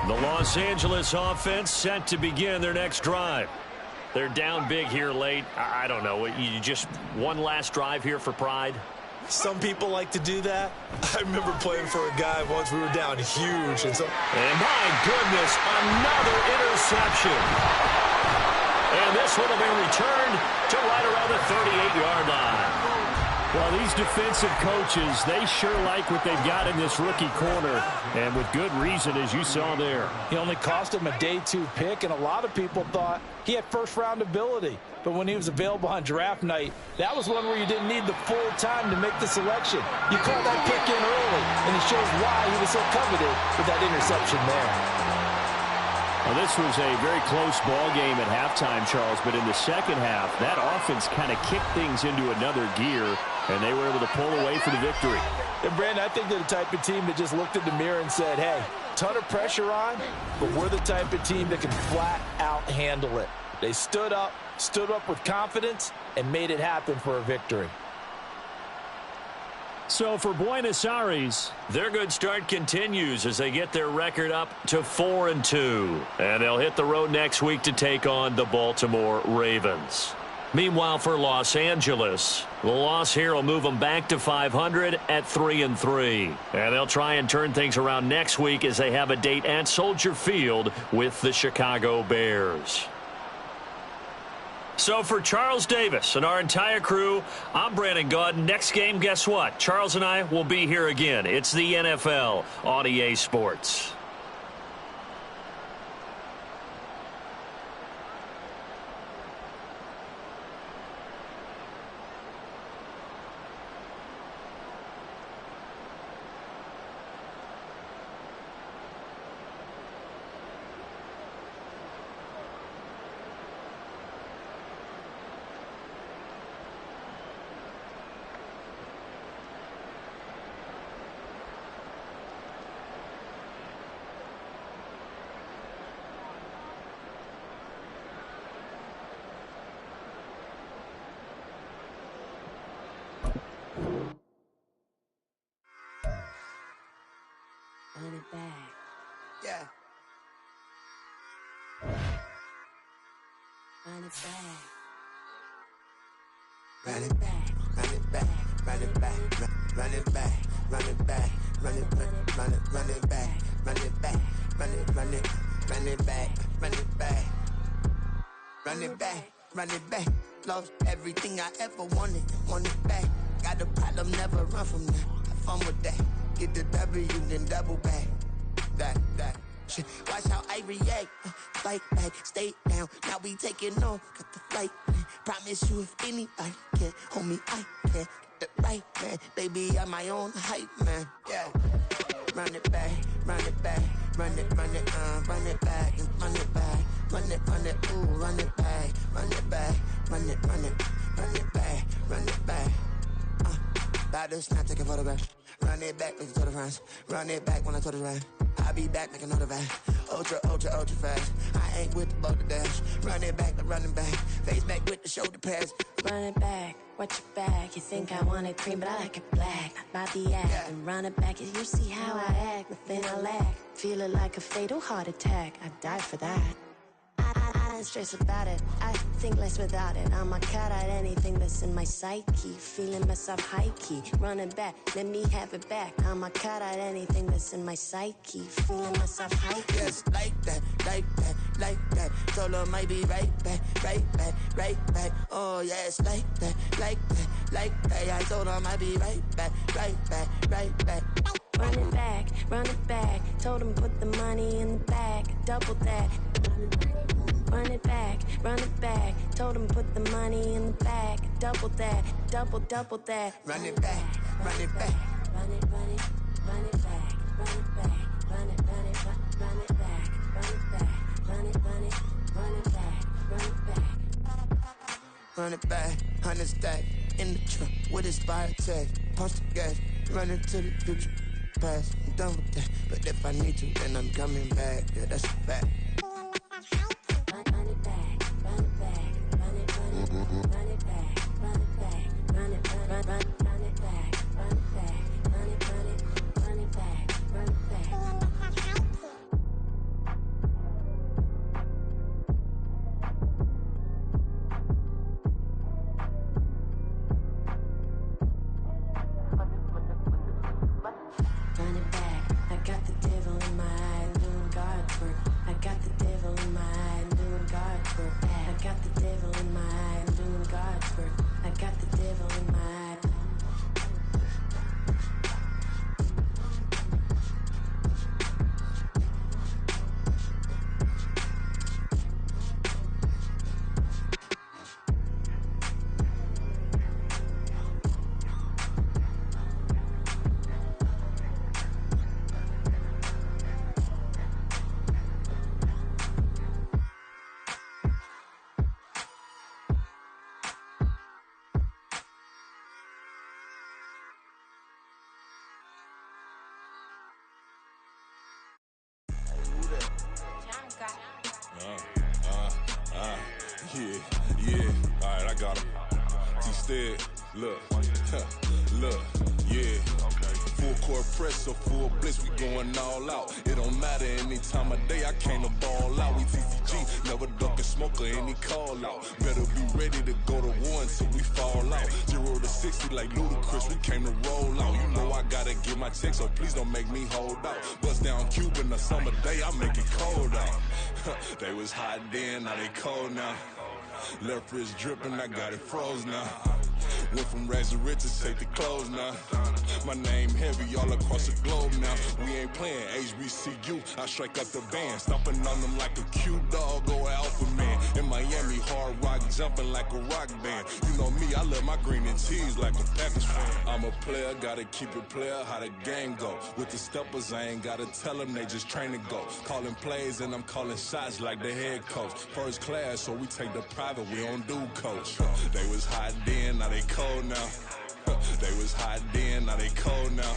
The Los Angeles offense set to begin their next drive. They're down big here late. I don't know. You just one last drive here for pride? Some people like to do that. I remember playing for a guy once we were down huge. And my goodness, another interception. And this one will be returned to right around the 38-yard line. Well, these defensive coaches, they sure like what they've got in this rookie corner, and with good reason, as you saw there. He only cost him a day 2 pick, and a lot of people thought he had first-round ability. But when he was available on draft night, that was one where you didn't need the full time to make the selection. You called that pick in early, and it shows why he was so coveted with that interception there. Well, this was a very close ball game at halftime, Charles, but in the second half, that offense kind of kicked things into another gear, and they were able to pull away for the victory. And, Brandon, I think they're the type of team that just looked in the mirror and said, hey, ton of pressure on, but we're the type of team that can flat out handle it. They stood up with confidence, and made it happen for a victory. So for Buenos Aires, their good start continues as they get their record up to 4-2. And they'll hit the road next week to take on the Baltimore Ravens. Meanwhile, for Los Angeles, the loss here will move them back to 500 at 3-3. And they'll try and turn things around next week as they have a date at Soldier Field with the Chicago Bears. So for Charles Davis and our entire crew, I'm Brandon Gaudin. Next game, guess what? Charles and I will be here again. It's the NFL on EA Sports. Run it back. Yeah. Run it back. Run it back. Run it back. Run it back. Run it back. Run it back. Run it back. Run it back. Run it back. Run it run it run it back. Run it back. Run it back. Run it back. Lost everything I ever wanted back. Got a problem, never run from that. Have fun with that. Get the W, then double back. That. Shit. Watch how I react. Fight back, stay down. Now we taking off. Got the flight plan. Promise you if anybody can, homie, I can. Get the right man. Baby, I'm my own hype man. Yeah. Run it back, run it back. Run it back, and run it back. Run it, ooh, run it back. Run it back, run it back, run it back. About to snap, take a photograph. Run it back, make it to the friends. Run it back when I told it right. I'll be back, make another van. Ultra fast. I ain't with the boat to dash. Run it back, running back. Face back with the shoulder pads. Run it back, watch your back. You think I want it cream, but I like it black. Not by the act. Yeah. And run it back, you see how I act. Nothing I lack. Feeling like a fatal heart attack. I'd die for that. I don't stress about it. I think less without it. I'ma cut out anything that's in my psyche. Feeling myself high key. Running back, let me have it back. I'ma cut out anything that's in my psyche. Feeling myself high key. Yes, like that. Told her might be right back. Oh yes, like that. I told her might be right back. Run it back. Told him put the money in the bag. Double that. Run it back. Told him put the money in the bag. Double that. Double that. Run it back. Run it back. Run it back. Run it back. Run it back. Run it back. Run it back. Run it back. 100 stack in the truck with his fire tag. Punch the gas, running to the future. Past, I'm done with that. But if I need to, then I'm coming back. Yeah, that's a fact. Run it back. Run it back. Run it back. Run it back. Run it back. Run it back. Run it back. Run it back. Run it back. Run it back. Run it back. I got the devil in my eye doing guard work. I got the devil in my eye doing guard work. I got the devil in my eye doing guard work. I got the devil in my eye. Yeah. All right, I got him. T-Stead, look, yeah. Full court press, so full blitz, we going all out. It don't matter any time of day, I came to ball out. We TCG, never duck a smoker, any call out. Better be ready to go to war until we fall out. 0 to 60 like Ludacris, we came to roll out. You know I gotta get my check, so please don't make me hold out. Bust down Cuban a summer day, I make it cold out. They was hot then, now they cold now. Left wrist dripping, I got it froze now. Went from rags to riches, take the clothes now. My name heavy all across the globe now. We ain't playing HBCU, I strike up the band. Stomping on them like a cute dog, go alpha man. In Miami, hard rock jumping like a rock band. You know me, I love my green and cheese like a Packers fan. I'm a player, gotta keep it player, how the game go. With the steppers, I ain't gotta tell them, they just train to go. Calling plays and I'm calling shots like the head coach. First class, so we take the private, we don't do coach. They was hot then, now they cold now. They was hot then, now they cold now.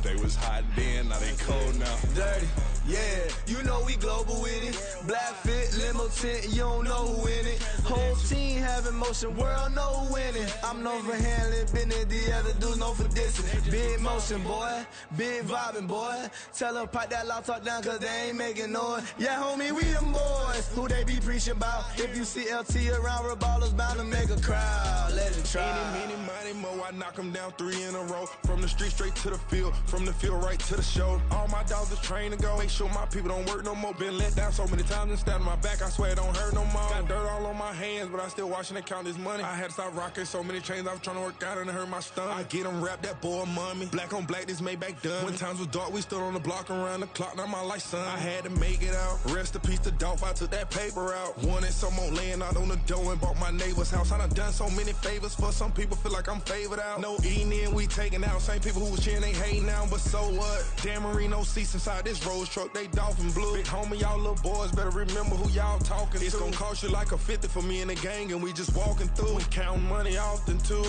They was hot then, now they cold now. Dirty, yeah, you know we global with it. Black fit, limo tint, you don't know who in it. Whole team having motion, world know who winning. I'm known for handling business, the other dudes known for dissing. Big motion, boy, big vibing, boy. Tell them pipe that loud talk down, cause they ain't making noise. Yeah, homie, we them boys, who they be preaching about. If you see LT around, Reballer's bound to make a crowd. Let it tribe. Any, money, mo, I knock them down 3 in a row. From the street straight to the field, from the field right to the show. All my dogs are trained to go. Make sure my people don't work no more. Been let down so many times and stabbed my back. I swear it don't hurt no more. Got dirt all on my hands, but I still watching and count this money. I had to stop rocking so many chains. I was trying to work out and it hurt my stomach. I get them wrapped, that boy mommy. Black on black, this Maybach done. When times was dark, we stood on the block around the clock. Now my life, son. I had to make it out. Rest in peace to Dolph. I took that paper out. Wanted some more laying out on the dough and bought my neighbor's house. I done so many favors for some people. Feel like I'm favored out. No eating in, we taking out. Same people who was cheering, they hating now, but so what? Dan Marino seats inside this Rolls truck, they Dolphin blue. Big homie, y'all little boys better remember who y'all talking to. It's gonna cost you like a 50 for me and the gang, and we just walking through. We counting money often too.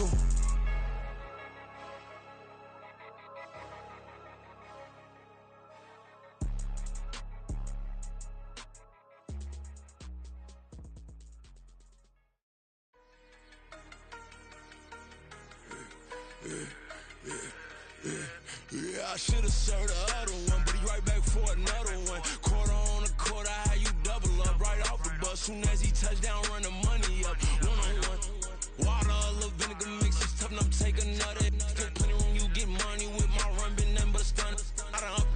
Yeah, I should've served the other one, but he right back for another one. Quarter on the quarter, how you double up right off the bus. Soon as he touch down, run the money up. 1-on-1. Water, a little vinegar mix, it's tough enough to take another. Still plenty room, you get money with my run, been nothing but a stun. I done up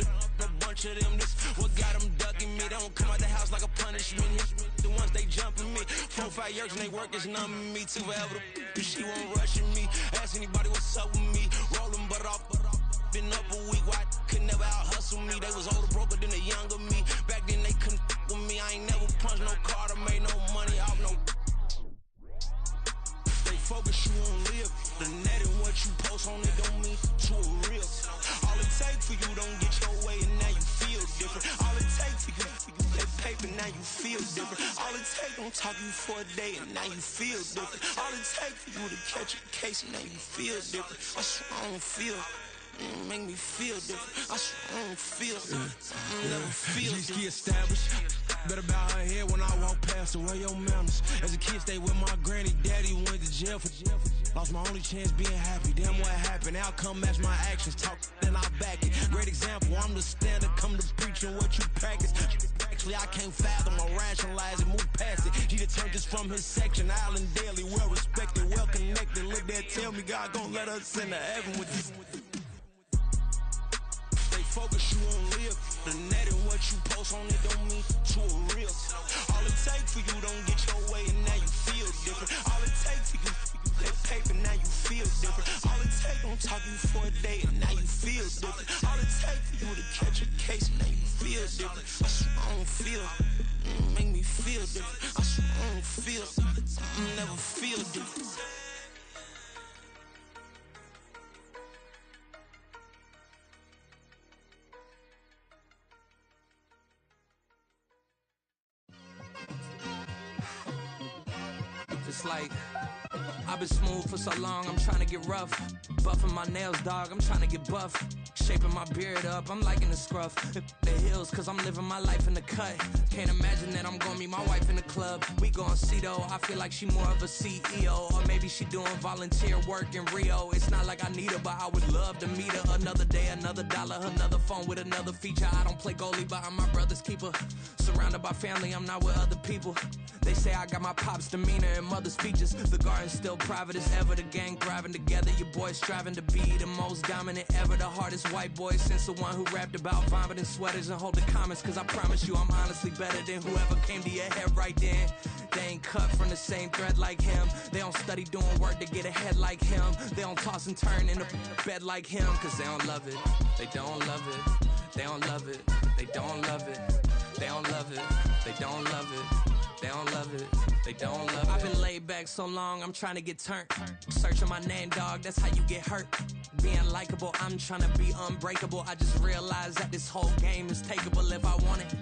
a bunch of them, this what got them ducking me. They don't come out the house like a punishment. The ones they jumping me. 4-5 years and they work is numbing me. Too forever, she won't rushing me. Ask anybody what's up with me. Rollin' butt off. Been up a week, why could never out hustle me? They was older, broker than the younger me. Back then they couldn't with me. I ain't never punched no card or made no money off no. They focus, you on live. The net and what you post on it don't mean to a real. All it take for you don't get your way and now you feel different. All it take for you that paper, now you feel different. All it take don't talk you for a day and now you feel different. All it take for you to catch a case and now you feel different. I swear I don't feel. Make me feel different. I swear I don't feel. Never feel different. G-ski established. Better bow her head when I walk past her. Where your manners? As a kid, stayed with my granny. Daddy went to jail for lost my only chance being happy. Damn, what happened? Outcome match my actions. Talk, then I back it. Great example. I'm the standard. Come to preaching what you practice. Actually, I can't fathom or rationalize it. Move past it. He just turned this from his section. Island Daily, well respected, well connected. Look there, tell me God gon' let us into heaven with this. Focus, you on live. The net and what you post on it don't mean to a real. All it take for you don't get your way and now you feel different. All it take for you that paper, now you feel different. All it take don't talk you for a day and now you feel different. All it take for you to catch a case and now you feel different. I swear I don't feel. Make me feel different. I swear I don't feel. Never feel different. It's like, I've been smooth for so long, I'm trying to get rough. Buffing my nails, dog, I'm trying to get buff. Shaping my beard up, I'm liking the scruff. The hills, cause I'm living my life in the cut. Can't imagine that I'm gonna meet my wife in the club. We gon' see though, I feel like she more of a CEO. Or maybe she doing volunteer work in Rio. It's not like I need her, but I would love to meet her. Another day, another dollar, another phone with another feature. I don't play goalie, but I'm my brother's keeper. Surrounded by family, I'm not with other people. They say I got my pop's demeanor and mother's features. The garden's still private as ever. The gang thriving together. Your boys striving to be the most dominant ever. The hardest white boy since the one who rapped about vomiting sweaters and holding comments. Cause I promise you I'm honestly better than whoever came to your head right then. They ain't cut from the same thread like him. They don't study doing work to get ahead like him. They don't toss and turn in the bed like him. Cause they don't love it. They don't love it. They don't love it. They don't love it. They don't love it. They don't love it. They don't love it, they don't love it. I've been laid back so long, I'm trying to get turned. Searching my name, dog, that's how you get hurt. Being likable, I'm trying to be unbreakable. I just realized that this whole game is takeable if I want it.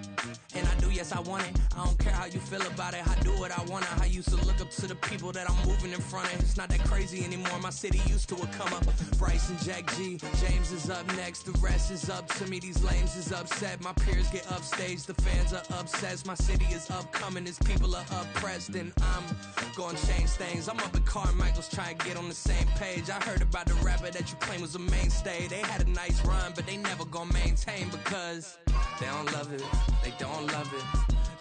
And I do, yes, I want it. I don't care how you feel about it, I do what I want it. I used to look up to the people that I'm moving in front of. It's not that crazy anymore, my city used to it come up. Bryce and Jack G, James is up next, the rest is up to me. These lames is upset, my peers get upstaged, the fans are obsessed. My city is upcoming, it's people are oppressed, and I'm gonna change things. I'm up at Carmichael's trying to get on the same page. I heard about the rapper that you claim was a mainstay. They had a nice run, but they never gonna maintain because they don't love it. They don't love it.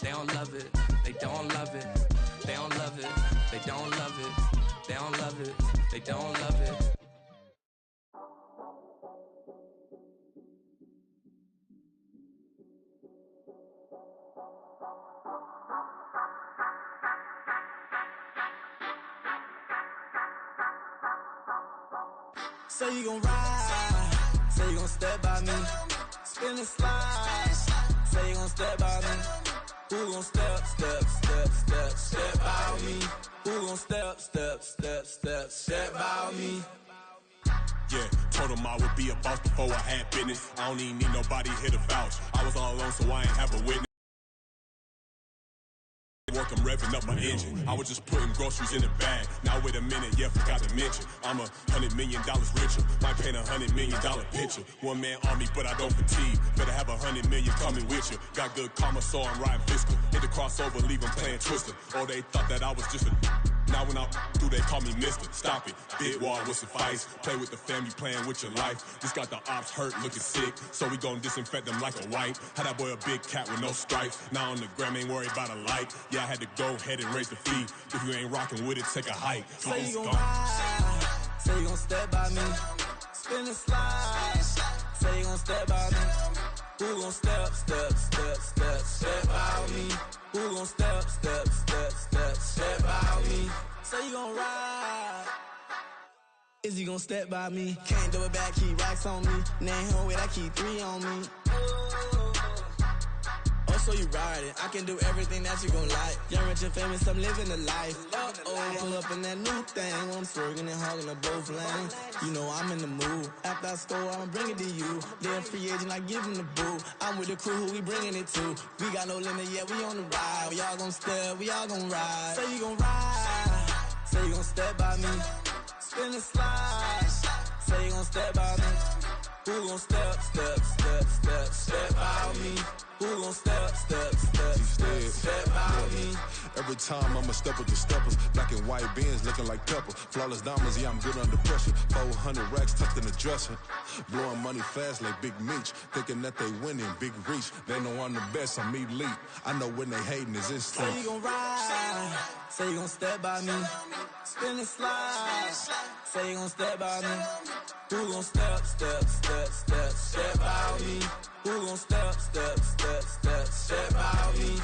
They don't love it. They don't love it. They don't love it. They don't love it. They don't love it. they don't love it. Say you gon' ride, say you gon' step by me, spin and slide, say you gon' step by me. Who gon' step by me? Who gon' step by me? Yeah, told him I would be a boss before I had business. I don't even need nobody here to vouch. I was all alone, so I ain't have a witness. Work, I'm revving up my engine. I was just putting groceries in the bag. Now wait a minute, yeah, forgot to mention I'm $100 million richer. Might paint $100 million picture. One man army, but I don't fatigue. Better have 100 million coming with you. Got good karma, so I'm riding fiscal. Hit the crossover, leave them playing Twister. Oh, they thought that I was just a. Now when I do, they call me Mister. Stop it. Big wall with suffice. Play with the family, playing with your life. Just got the ops hurt, looking sick. So we gon' disinfect them like a wipe. Had that boy a big cat with no stripes. Now on the gram, ain't worried about a light. Yeah, I had to go ahead and raise the fee. If you ain't rocking with it, take a hike. Say you gon' ride, say you gon' step by me, spin and slide, say you gon' step by me. Who gon' step by me? Who gon' step by me? Say you gon' ride, is he gon' step by me? Can't do it back, keep racks on me. Name home with, I keep 3 on me. So you ride it, I can do everything that you gon' like. Young, rich, and famous, I'm living the life. Pull up in that new thing, when I'm swerving and hogging up both lanes. You know I'm in the mood. After I score, I'ma bring it to you. They're a free agent, I give them the boo. I'm with the crew, who we bringing it to. We got no limit, yeah, we on the ride. We all gon' step, we all gon' ride. Say you gon' ride, say you gon' step by me, spin and slide. Say you gon' step by me. Who gon' step by me? Who gon' step by me? Every time I'ma step with the steppers. Black and white beans looking like pepper. Flawless diamonds, yeah, I'm good under pressure. 400 racks tucked in the dresser. Blowing money fast like Big Meech. Thinking that they winning, big reach. They know I'm the best, I'm elite. I know when they hating is instinct. Say you gon' ride, say you gon' step by me, spin and slide, say you gon' step by me. Who gon' step by me? Who gon' step by me?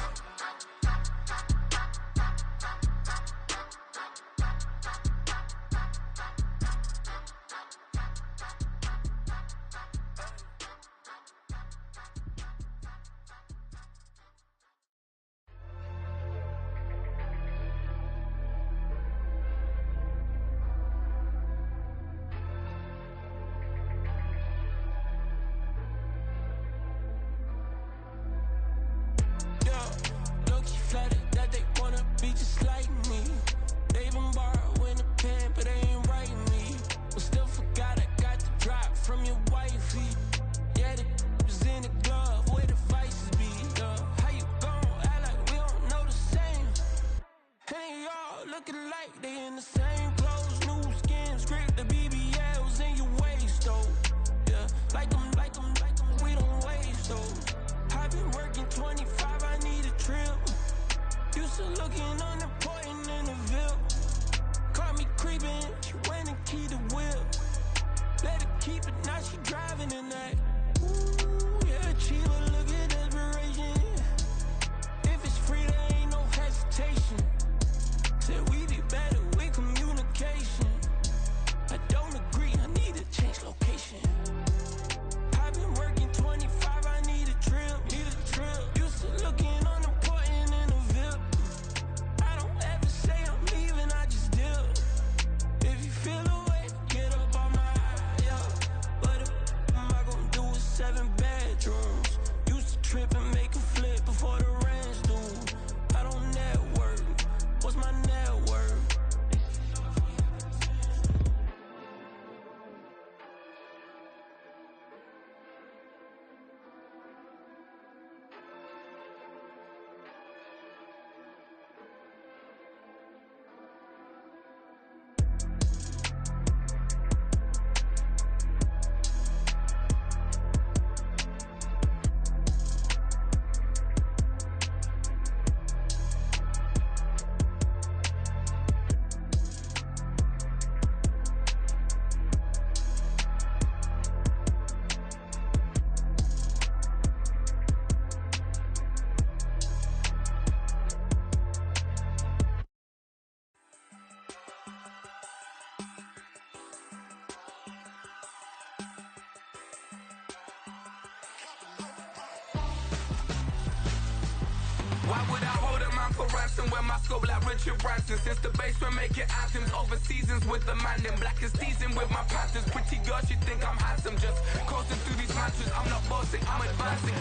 Why would I hold a man for ransom when my scope like Richard Branson? Since the basement making anthems over seasons with the man in black is teasing with my panthers. Pretty girl, she think I'm handsome. Just coasting through these mantras. I'm not bossing, I'm advancing.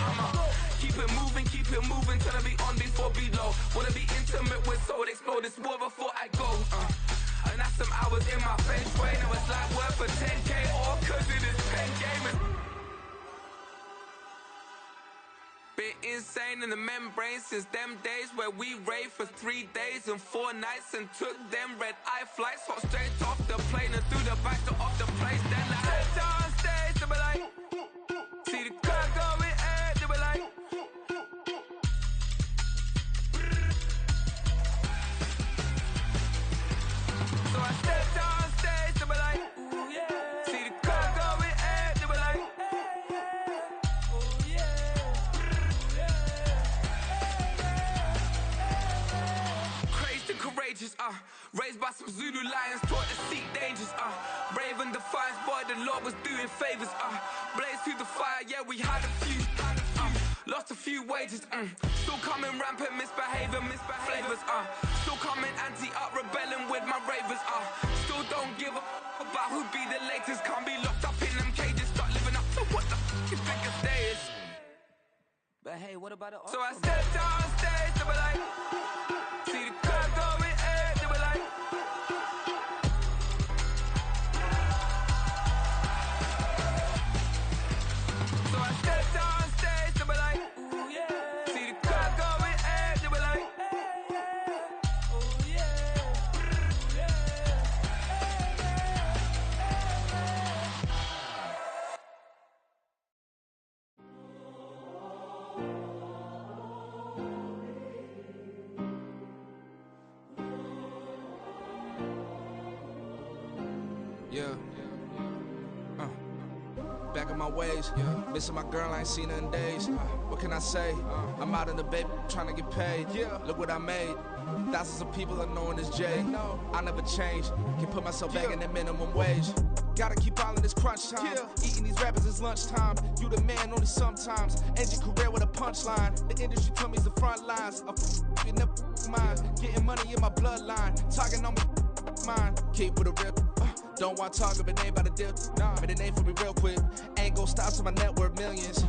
Keep it moving till I be on before below. Wanna be intimate with soul, explode this war before I go. And that's some hours in my bench way. Now it's like work for 10K all cause it is pen gaming. Been insane in the membrane since them days where we raved for 3 days and 4 nights and took them red-eye flights. Hot straight off the plane and through the back door of the place. Then I stepped on stage to be like, see the crowd going air to be like. So I stepped on stage to be like, ooh yeah. See the crowd going air to be like, ooh yeah. Crazed and courageous, raised by some Zulu lions, taught to seek dangers, brave and defiant, boy, the Lord was doing favors, blaze through the fire, yeah, we had a few, lost a few wages, still coming rampant, misbehaving, flavors, still coming anti-up, rebelling with my ravers, still don't give a about who'd be the latest, can't be locked up in them cages, start living up to what the you think a day is. But hey, what about the so I stepped on stage to be like, see the crowd going air to be like. So I stepped on stage to be like, ooh yeah. See the crowd going air to be like, ooh yeah. Yeah. Back in my ways, missing my girl, I ain't seen her in days. What can I say? I'm out in the baby, trying to get paid. Look what I made. Thousands of people are knowing this Jay. I never change. Can put myself back in that minimum wage. Gotta keep all in this crunch time. Eating these rappers is lunchtime. You the man only sometimes. End your career with a punchline. The industry told me the front lines. You never mind. Getting money in my bloodline. Talking on me, mine. Keep with a real. Don't want to talk if it ain't about a deal. Made a name for me real quick. Ain't gon' stop till my net worth millions.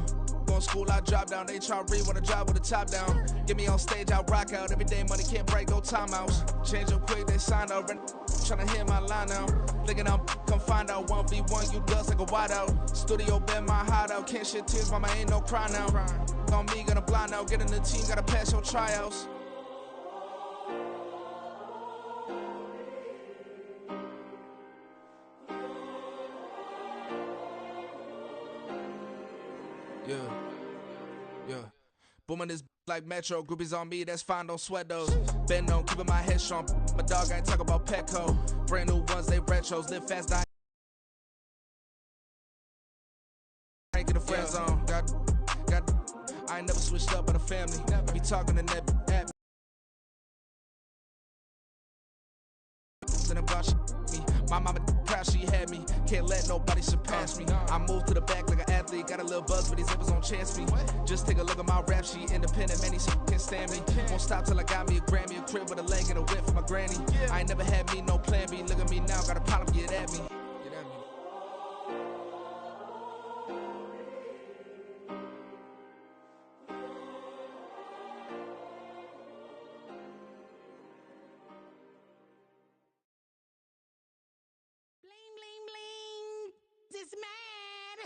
Going school, I drop down. They try to read when I drive with the top down. Get me on stage, I rock out. Every day money can't break, no timeouts. Change up quick, they sign up. Tryna hear my line now. Thinking I'm come find out 1v1, you dust like a whiteout. Studio been my hideout. Can't shed tears, mama ain't no cry now. On me, gonna blind out. Get in the team, gotta pass your tryouts. Yeah. Booming this like Metro. Groupies on me, that's fine, don't sweat those. Been on, keeping my head strong. My dog ain't talk about Petco. Brand new ones, they retros. Live fast, die. I ain't get a friend zone. I ain't never switched up on the family. Be talking to that at me. About me. My mama proud she had me. Can't let nobody surpass me. I move to the back like an athlete. Got a little buzz, but these zippers don't chance me. Just take a look at my rap sheet. Independent, many can't stand me. Won't stop till I got me a Grammy, a crib with a leg and a whip for my granny. I ain't never had me no plan B. Look at me now, got a problem, get at me. This mad.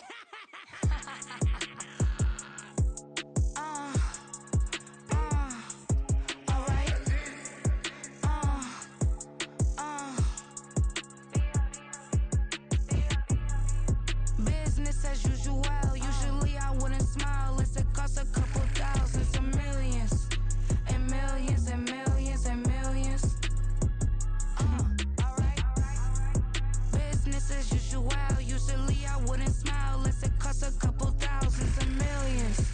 All right. Business as usual. Usually I wouldn't smile. It's a cost a couple thousands of millions, and millions and millions and millions. All right. Business as usual. Usually I wouldn't smile unless it cost a couple thousands of millions,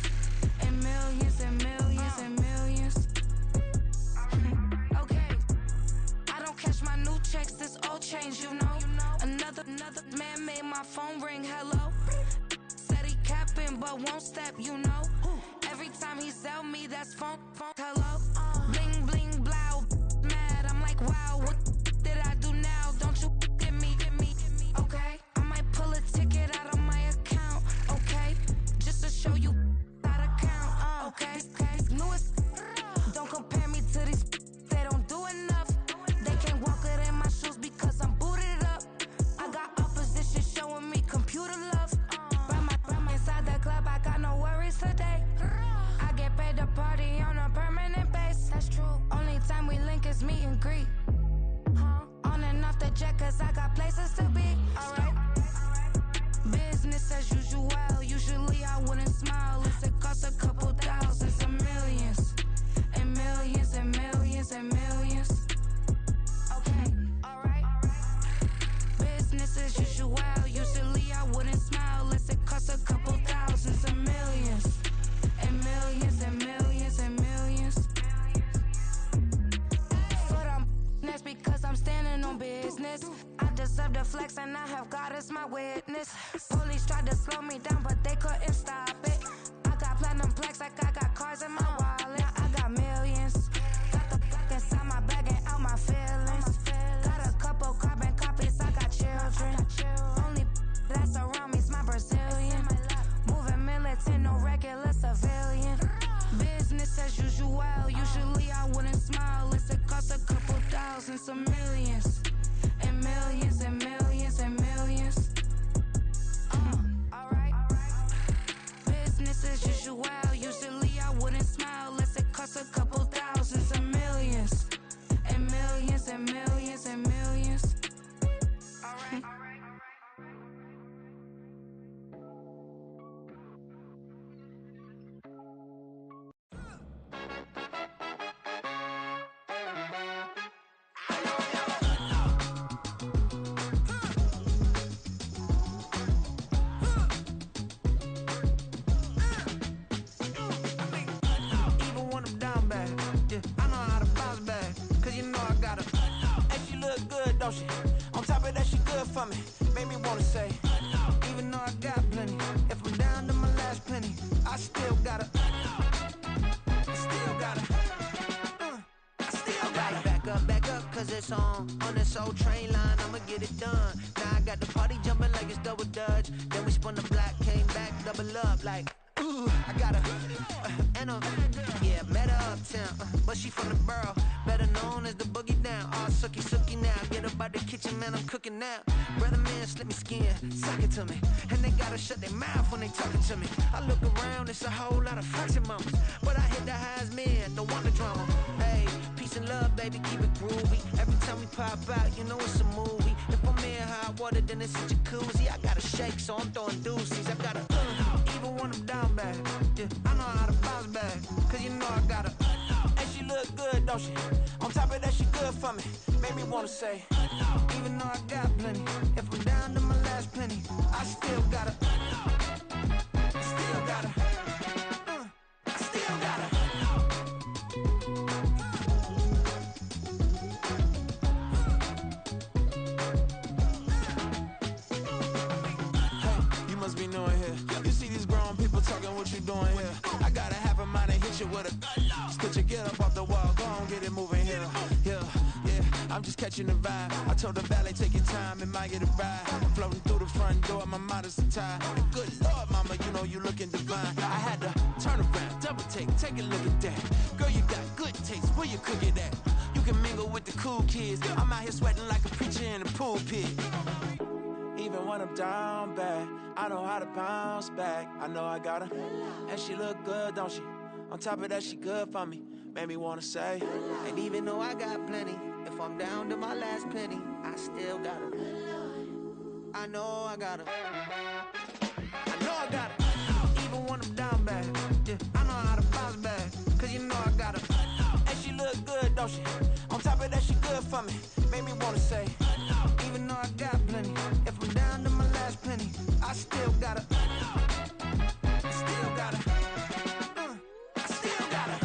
and millions and millions and millions. Okay, I don't cash my new checks, this old change, you know. Another man made my phone ring, hello. Said he capping but won't step, you know. Every time he sell me, that's funk. Hello, bling bling blow, mad. I'm like, wow, what did I do now? Don't you get me? Okay, I might pull a ticket out of my account. Okay, just to show you how to count. Okay, newest. Don't compare me to these. They don't do enough. They can't walk it in my shoes because I'm booted up. I got opposition showing me computer love. Run inside the club, I got no worries today. I get paid to party on a permanent base. That's true. Only time we link is meet and greet. On and off the jet, cause I got places to be. Alright. Business as usual. Usually I wouldn't smile if it cost a couple thousands of millions. And millions and millions and millions. Okay, alright. Business as usual. Usually I wouldn't smile unless it cost a couple thousands of millions. And millions and millions and millions. But that's because I'm standing on business. I deserve the flex and I have God as my witness. Police tried to slow me down but they couldn't stop it. I got platinum plaques like I got cars in my wallet. I got millions. Got the fuck inside my bag and out my feelings. Got a couple carbon copies, I got children. Only that's around me's my Brazilian. Moving militant, no regular civilian. Business as usual. Usually I wouldn't smile unless it cost a couple thousands of millions. And millions and millions and millions. Alright. Business as usual. Usually I wouldn't smile unless it cost a couple thousands of millions. And millions and millions and millions. Alright. Don't she? On top of that, she good for me. Made me wanna say, even though I got plenty, if I'm down to my last penny, I still gotta. Back up, cause it's on this old train line, I'ma get it done. Now I got the party jumping like it's double dutch. Then we spun the block, came back, double up like, ooh, I got a, and a, yeah, met her uptown, but she from the borough, better known as the boogie down. All sookie now, get up out the kitchen, man, I'm cooking now. Brother man, slip me skin, suck it to me, and they gotta shut their mouth when they talking to me. I look around, it's a whole lot of fraction mamas, but I hit the highs, man, don't want the drama. Hey, peace and love, baby, keep it groovy. Every time we pop out, you know it's a movie. If I'm in hot water, then it's a jacuzzi. I gotta shake, so I'm throwing deuces. I gotta, even when I'm down bad, yeah, I know how to bounce back, cause you know I gotta. And she look good, don't she? On top of that, she good for me. Made me wanna say, even though I got plenty, if I'm down to my last penny, I still gotta. Still gotta. Still gotta. Be knowing here. You see these grown people talking, what you doing here? I gotta have a mind to hit you with a stitch you, get up off the wall, go on, get it moving here. Yeah, I'm just catching the vibe. I told the valet, take your time, it might get a ride. Floating through the front door, my mind is a tie. And good Lord, mama, you know you looking divine. I had to turn around, double take a look at that. Girl, you got good taste, where you cook it at? You can mingle with the cool kids. I'm out here sweating like a preacher in a pulpit. Even when I'm down bad, I know how to bounce back. I know I gotta. And she look good, don't she? On top of that, she good for me. Made me wanna say. And even though I got plenty, if I'm down to my last penny, I still gotta. I know I gotta. I know I gotta. Even when I'm down bad, yeah, I know how to bounce back, cause you know I gotta. And she look good, don't she? On top of that, she good for me. Made me wanna say, even though I got plenty, if I'm down to my last penny, I still gotta. Still gotta. Still gotta.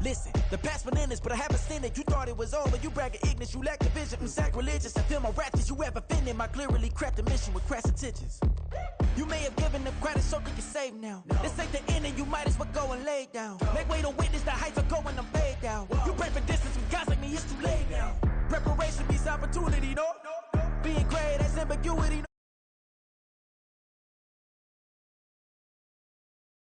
Listen, the past bananas, but I haven't seen it. You thought it was over, you bragging ignorance, you lack the vision. Sacrilegious, I feel my wrath. Did you ever offended? My clearly craft a mission with crass intentions. You may have given them credit so they can save now. This ain't the end and you might as well go and lay down. Make way to witness the heights are going, I'm fade down. You pray for distance with guys like me, it's too late now. Preparation means opportunity, no? Being great, that's ambiguity, no?